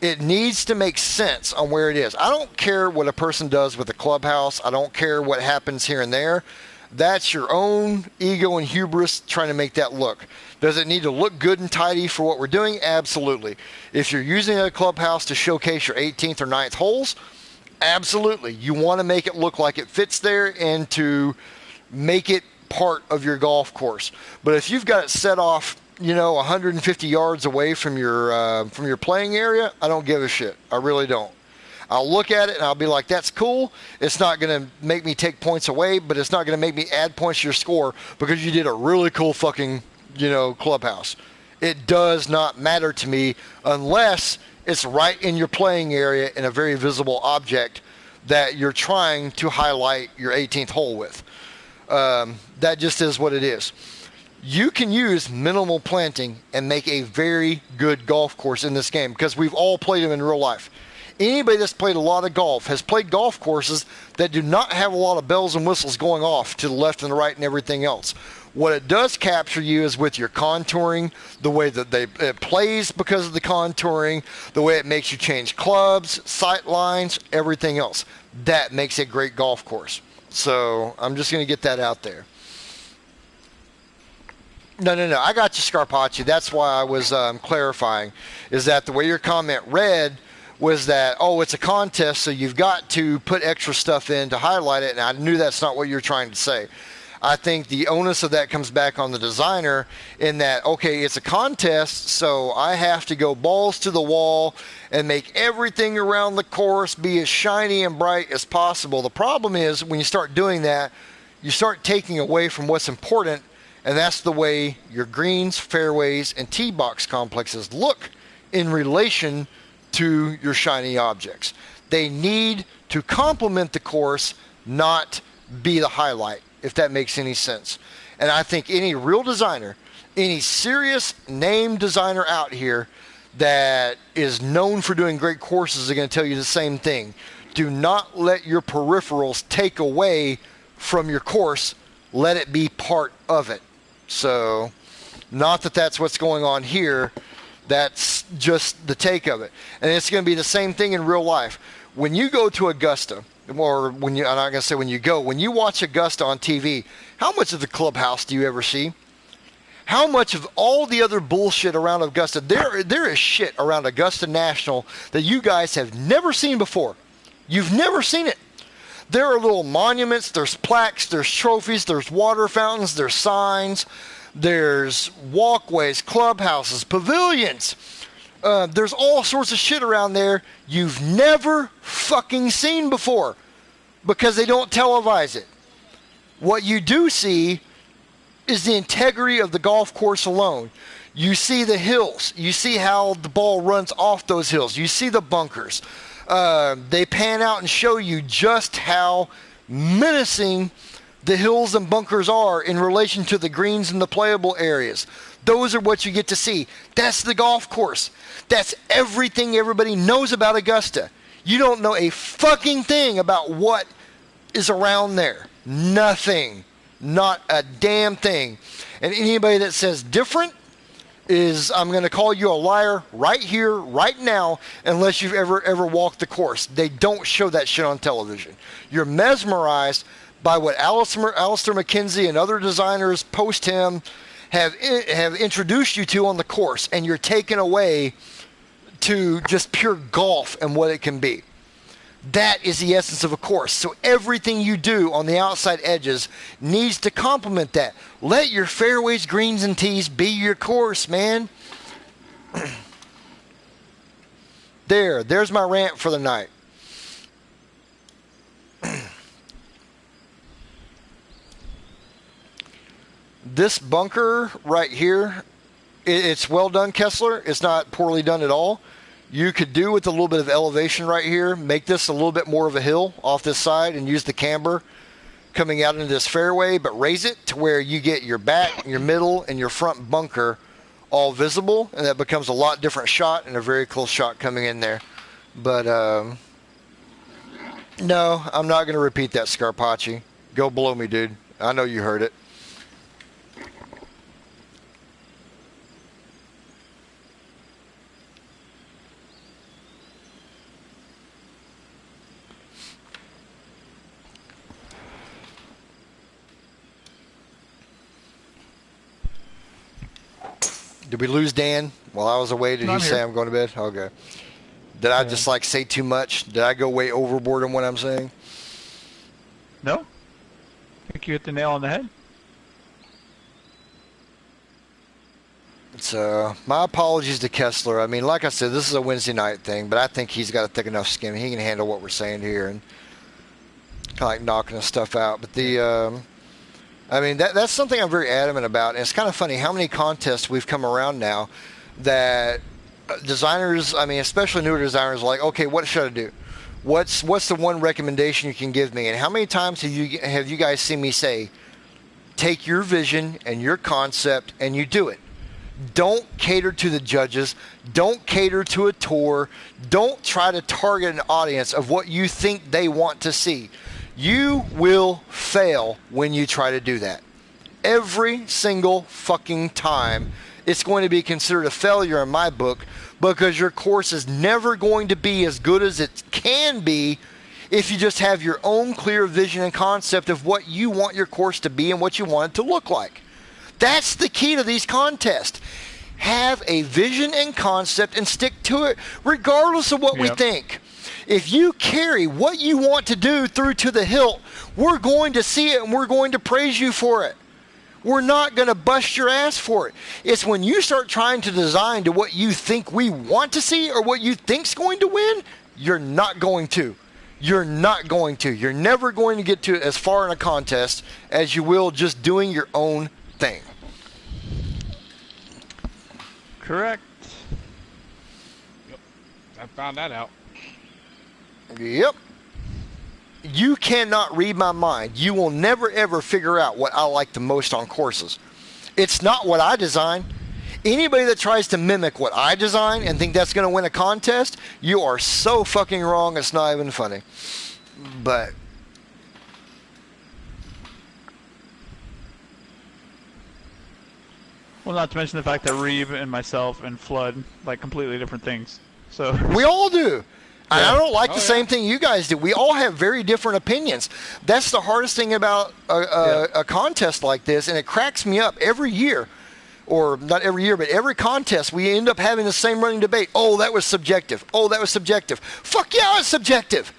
It needs to make sense on where it is. I don't care what a person does with the clubhouse. I don't care what happens here and there. That's your own ego and hubris trying to make that look. Does it need to look good and tidy for what we're doing? Absolutely. If you're using a clubhouse to showcase your 18th or 9th holes, absolutely. You want to make it look like it fits there and to make it part of your golf course. But if you've got it set off 150 yards away from your playing area, I don't give a shit. I really don't. I'll look at it and I'll be like, that's cool. It's not going to make me take points away, but it's not going to make me add points to your score because you did a really cool fucking, clubhouse. It does not matter to me unless it's right in your playing area in a very visible object that you're trying to highlight your 18th hole with. That just is what it is. You can use minimal planting and make a very good golf course in this game because we've all played them in real life. Anybody that's played a lot of golf has played golf courses that do not have a lot of bells and whistles going off to the left and the right and everything else. What it does capture you is with your contouring, the way that it plays because of the contouring, the way it makes you change clubs, sight lines, everything else. That makes a great golf course. So I'm just going to get that out there. No. I got you, Scarpacci. That's why I was clarifying. Is that the way your comment read was that, it's a contest, so you've got to put extra stuff in to highlight it, and I knew that's not what you're trying to say. I think the onus of that comes back on the designer in that, okay, it's a contest, so I have to go balls to the wall and make everything around the course be as shiny and bright as possible. The problem is when you start doing that, you start taking away from what's important. And that's the way your greens, fairways, and tee box complexes look in relation to your shiny objects. They need to complement the course, not be the highlight, if that makes any sense. And I think any real designer, any serious name designer out here that is known for doing great courses are going to tell you the same thing. Do not let your peripherals take away from your course. Let it be part of it. So, not that that's what's going on here. That's just the take of it. And it's going to be the same thing in real life. When you go to Augusta, or when you, I'm not going to say when you watch Augusta on TV, how much of the clubhouse do you ever see? How much of all the other bullshit around Augusta? There is shit around Augusta National that you guys have never seen before. You've never seen it. There are little monuments, there's plaques, there's trophies, there's water fountains, there's signs, there's walkways, clubhouses, pavilions. There's all sorts of shit around there you've never fucking seen before because they don't televise it. What you do see is the integrity of the golf course alone. You see the hills. You see how the ball runs off those hills. You see the bunkers. They pan out and show you just how menacing the hills and bunkers are in relation to the greens and the playable areas. Those are what you get to see. That's the golf course. That's everything everybody knows about Augusta. You don't know a fucking thing about what is around there. Nothing. Not a damn thing. And anybody that says different is, I'm going to call you a liar right here, right now, unless you've ever walked the course. They don't show that shit on television. You're mesmerized by what Alistair McKenzie and other designers post him have introduced you to on the course, and you're taken away to just pure golf and what it can be. That is the essence of a course. So everything you do on the outside edges needs to complement that. Let your fairways, greens, and tees be your course, man. There's my rant for the night. This bunker right here, it's well done, Kessler. It's not poorly done at all. You could do with a little bit of elevation right here, make this a little bit more of a hill off this side and use the camber coming out into this fairway, but raise it to where you get your back, your middle, and your front bunker all visible, and that becomes a lot different shot and a very close shot coming in there. But, no, I'm not going to repeat that, Scarpacci. Go below me, dude. I know you heard it. Did we lose Dan while I was away? Did he say I'm going to bed? Okay. Did I just say too much? Did I go way overboard on what I'm saying? No. I think you hit the nail on the head. So, my apologies to Kessler. I mean, like I said, this is a Wednesday night thing, but I think he's got a thick enough skin. He can handle what we're saying here and kind of like knocking the stuff out. But I mean, that's something I'm very adamant about. And it's kind of funny how many contests we've come around now that designers, I mean, especially newer designers, are like, okay, what should I do? What's the one recommendation you can give me? And how many times have you guys seen me say, take your vision and your concept and you do it? Don't cater to the judges. Don't cater to a tour. Don't try to target an audience of what you think they want to see. You will fail when you try to do that. Every single fucking time, it's going to be considered a failure in my book because your course is never going to be as good as it can be if you just have your own clear vision and concept of what you want your course to be and what you want it to look like. That's the key to these contests. Have a vision and concept and stick to it regardless of what we think. If you carry what you want to do through to the hilt, we're going to see it and we're going to praise you for it. We're not going to bust your ass for it. It's when you start trying to design to what you think we want to see or what you think's going to win, you're not going to. You're not going to. You're never going to get to as far in a contest as you will just doing your own thing. Correct. Yep. I found that out. Yep. You cannot read my mind. You will never ever figure out what I like the most on courses. It's not what I design. Anybody that tries to mimic what I design and think that's going to win a contest, you are so fucking wrong, it's not even funny. But well, not to mention the fact that Reeve and myself and Flood like completely different things. So we all do. And Yeah. I don't like Oh, the yeah. same thing you guys do. We all have very different opinions. That's the hardest thing about a contest like this, and it cracks me up every year. Or not every year, but every contest, we end up having the same running debate. Oh, that was subjective. Oh, that was subjective. Fuck yeah, it's subjective.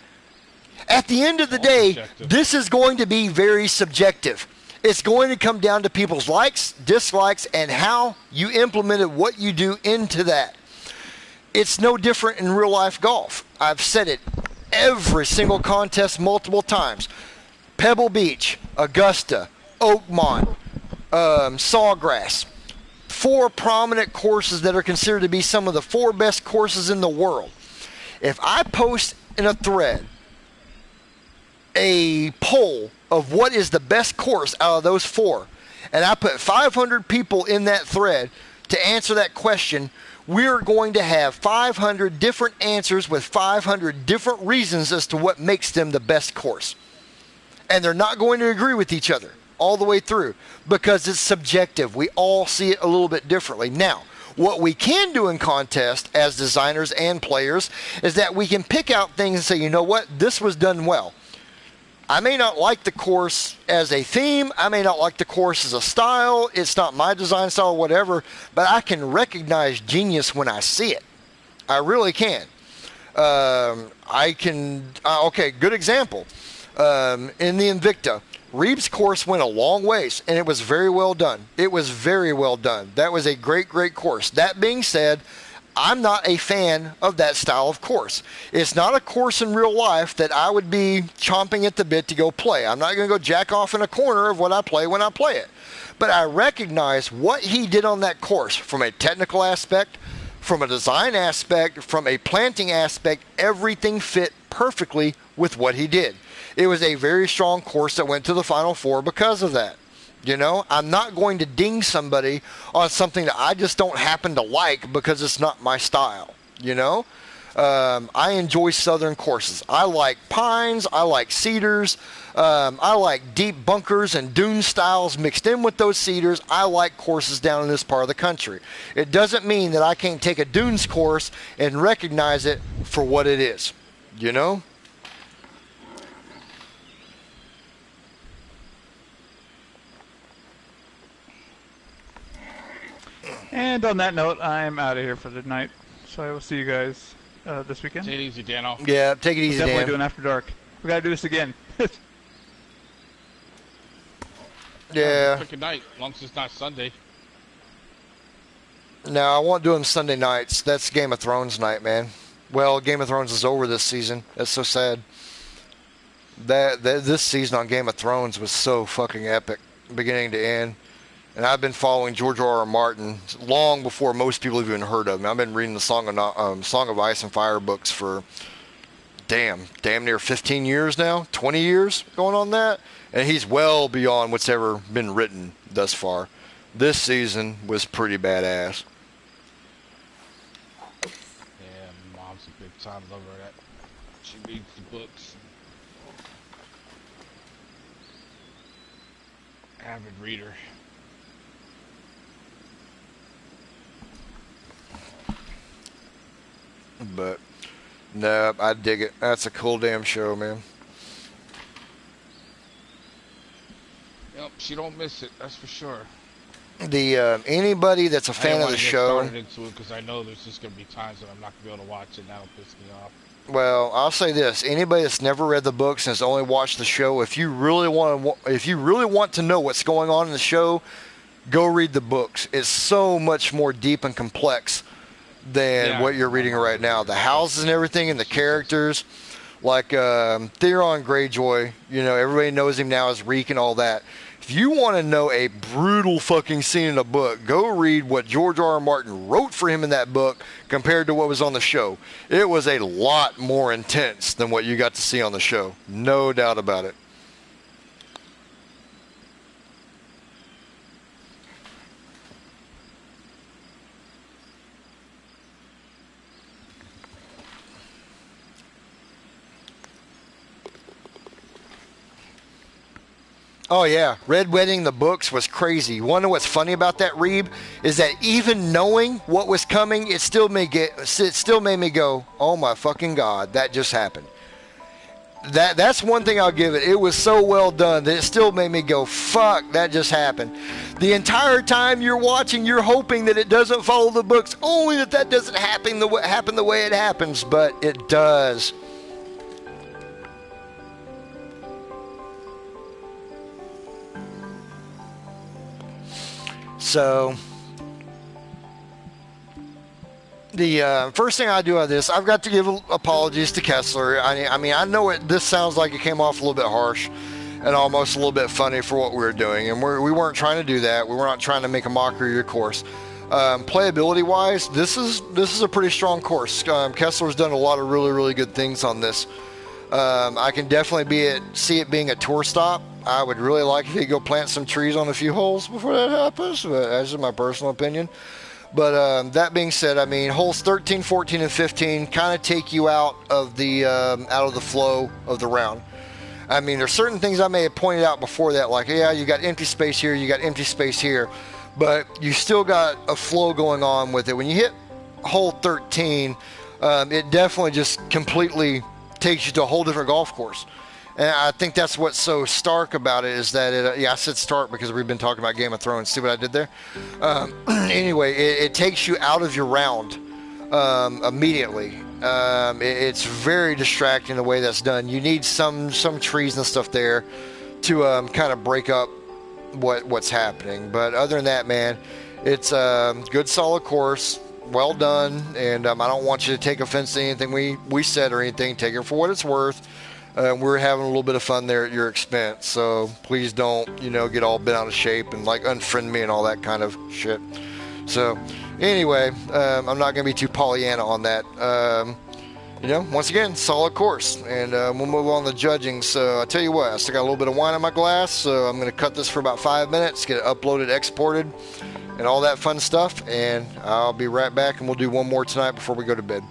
At the end of the day, subjective. this is going to be very subjective. It's going to come down to people's likes, dislikes, and how you implemented what you do into that. It's no different in real life golf. I've said it every single contest multiple times. Pebble Beach, Augusta, Oakmont, Sawgrass. 4 prominent courses that are considered to be some of the 4 best courses in the world. If I post in a thread a poll of what is the best course out of those 4, and I put 500 people in that thread to answer that question, we're going to have 500 different answers with 500 different reasons as to what makes them the best course. And they're not going to agree with each other all the way through because it's subjective. We all see it a little bit differently. Now, what we can do in contest as designers and players is that we can pick out things and say, you know what, this was done well. I may not like the course as a theme. I may not like the course as a style. It's not my design style, whatever. But I can recognize genius when I see it. I really can. Okay, good example. In the Invicta, Reeves' course went a long ways, and it was very well done. It was very well done. That was a great, great course. That being said, I'm not a fan of that style of course. It's not a course in real life that I would be chomping at the bit to go play. I'm not going to go jack off in a corner of what I play when I play it. But I recognize what he did on that course from a technical aspect, from a design aspect, from a planting aspect. Everything fit perfectly with what he did. It was a very strong course that went to the Final Four because of that. You know, I'm not going to ding somebody on something that I just don't happen to like because it's not my style. You know, I enjoy southern courses. I like pines. I like cedars. I like deep bunkers and dune styles mixed in with those cedars. I like courses down in this part of the country. It doesn't mean that I can't take a dunes course and recognize it for what it is. You know? And on that note, I'm out of here for the night. So I will see you guys this weekend. Take it easy, Dano. Yeah, take it easy, Definitely Dan. doing After Dark. We gotta do this again. Yeah. Pick a night, as long as it's not Sunday. No, I won't do them Sunday nights. That's Game of Thrones night, man. Well, Game of Thrones is over this season. That's so sad. This season on Game of Thrones was so fucking epic, beginning to end. And I've been following George R.R. Martin long before most people have even heard of him. I've been reading the Song of Ice and Fire books for damn near 15 years now, 20 years going on that. And he's well beyond what's ever been written thus far. This season was pretty badass. Yeah, Mom's a big time lover of that. She reads the books. Avid reader. But no, I dig it. That's a cool damn show, man. Yep, she don't miss it. That's for sure. The anybody that's a fan of the show. Because I know there's just gonna be times when I'm not gonna be able to watch it, and that'll piss me off. Well, I'll say this: anybody that's never read the books and has only watched the show, if you really want to know what's going on in the show, go read the books. It's so much more deep and complex than what you're reading right now. The houses and everything, and the characters, like Theron Greyjoy. You know, everybody knows him now as Reek and all that. If you want to know a brutal fucking scene in a book, go read what George R.R. Martin wrote for him in that book compared to what was on the show. It was a lot more intense than what you got to see on the show. No doubt about it. Oh yeah, Red Wedding the books was crazy. You know what's funny about that, Reeb, is that even knowing what was coming, it still made me go, "Oh my fucking god, that just happened." That's one thing I'll give it. It was so well done that it still made me go, "Fuck, that just happened." The entire time you're watching, you're hoping that it doesn't follow the books, only that doesn't happen the way it happens, but it does. So, the first thing I do on this, I've got to give apologies to Kessler. I mean, I know this sounds like it came off a little bit harsh and almost a little bit funny for what we were doing, and we weren't trying to do that. We were not trying to make a mockery of your course. Playability-wise, this is a pretty strong course. Kessler's done a lot of really, really good things on this. I can definitely see it being a tour stop. I would really like if you go plant some trees on a few holes before that happens, but that's just my personal opinion. But that being said, I mean, holes 13, 14, and 15 kind of take you out of the flow of the round. I mean, there's certain things I may have pointed out before that, like, yeah, you got empty space here, you got empty space here, but you still got a flow going on with it. When you hit hole 13, it definitely just completely takes you to a whole different golf course. And I think that's what's so stark about it is that I said stark because we've been talking about Game of Thrones. See what I did there? Anyway, it takes you out of your round immediately. It's very distracting the way that's done. You need some trees and stuff there to kind of break up what's happening. But other than that, man, it's a good, solid course. Well done. And I don't want you to take offense to anything we said or anything. Take it for what it's worth. We're having a little bit of fun there at your expense, so please don't, get all bent out of shape and like unfriend me and all that kind of shit. So, anyway, I'm not going to be too Pollyanna on that. Once again, solid course, and we'll move on to judging. So, I tell you what, I still got a little bit of wine in my glass, so I'm going to cut this for about 5 minutes, get it uploaded, exported, and all that fun stuff, and I'll be right back, and we'll do one more tonight before we go to bed.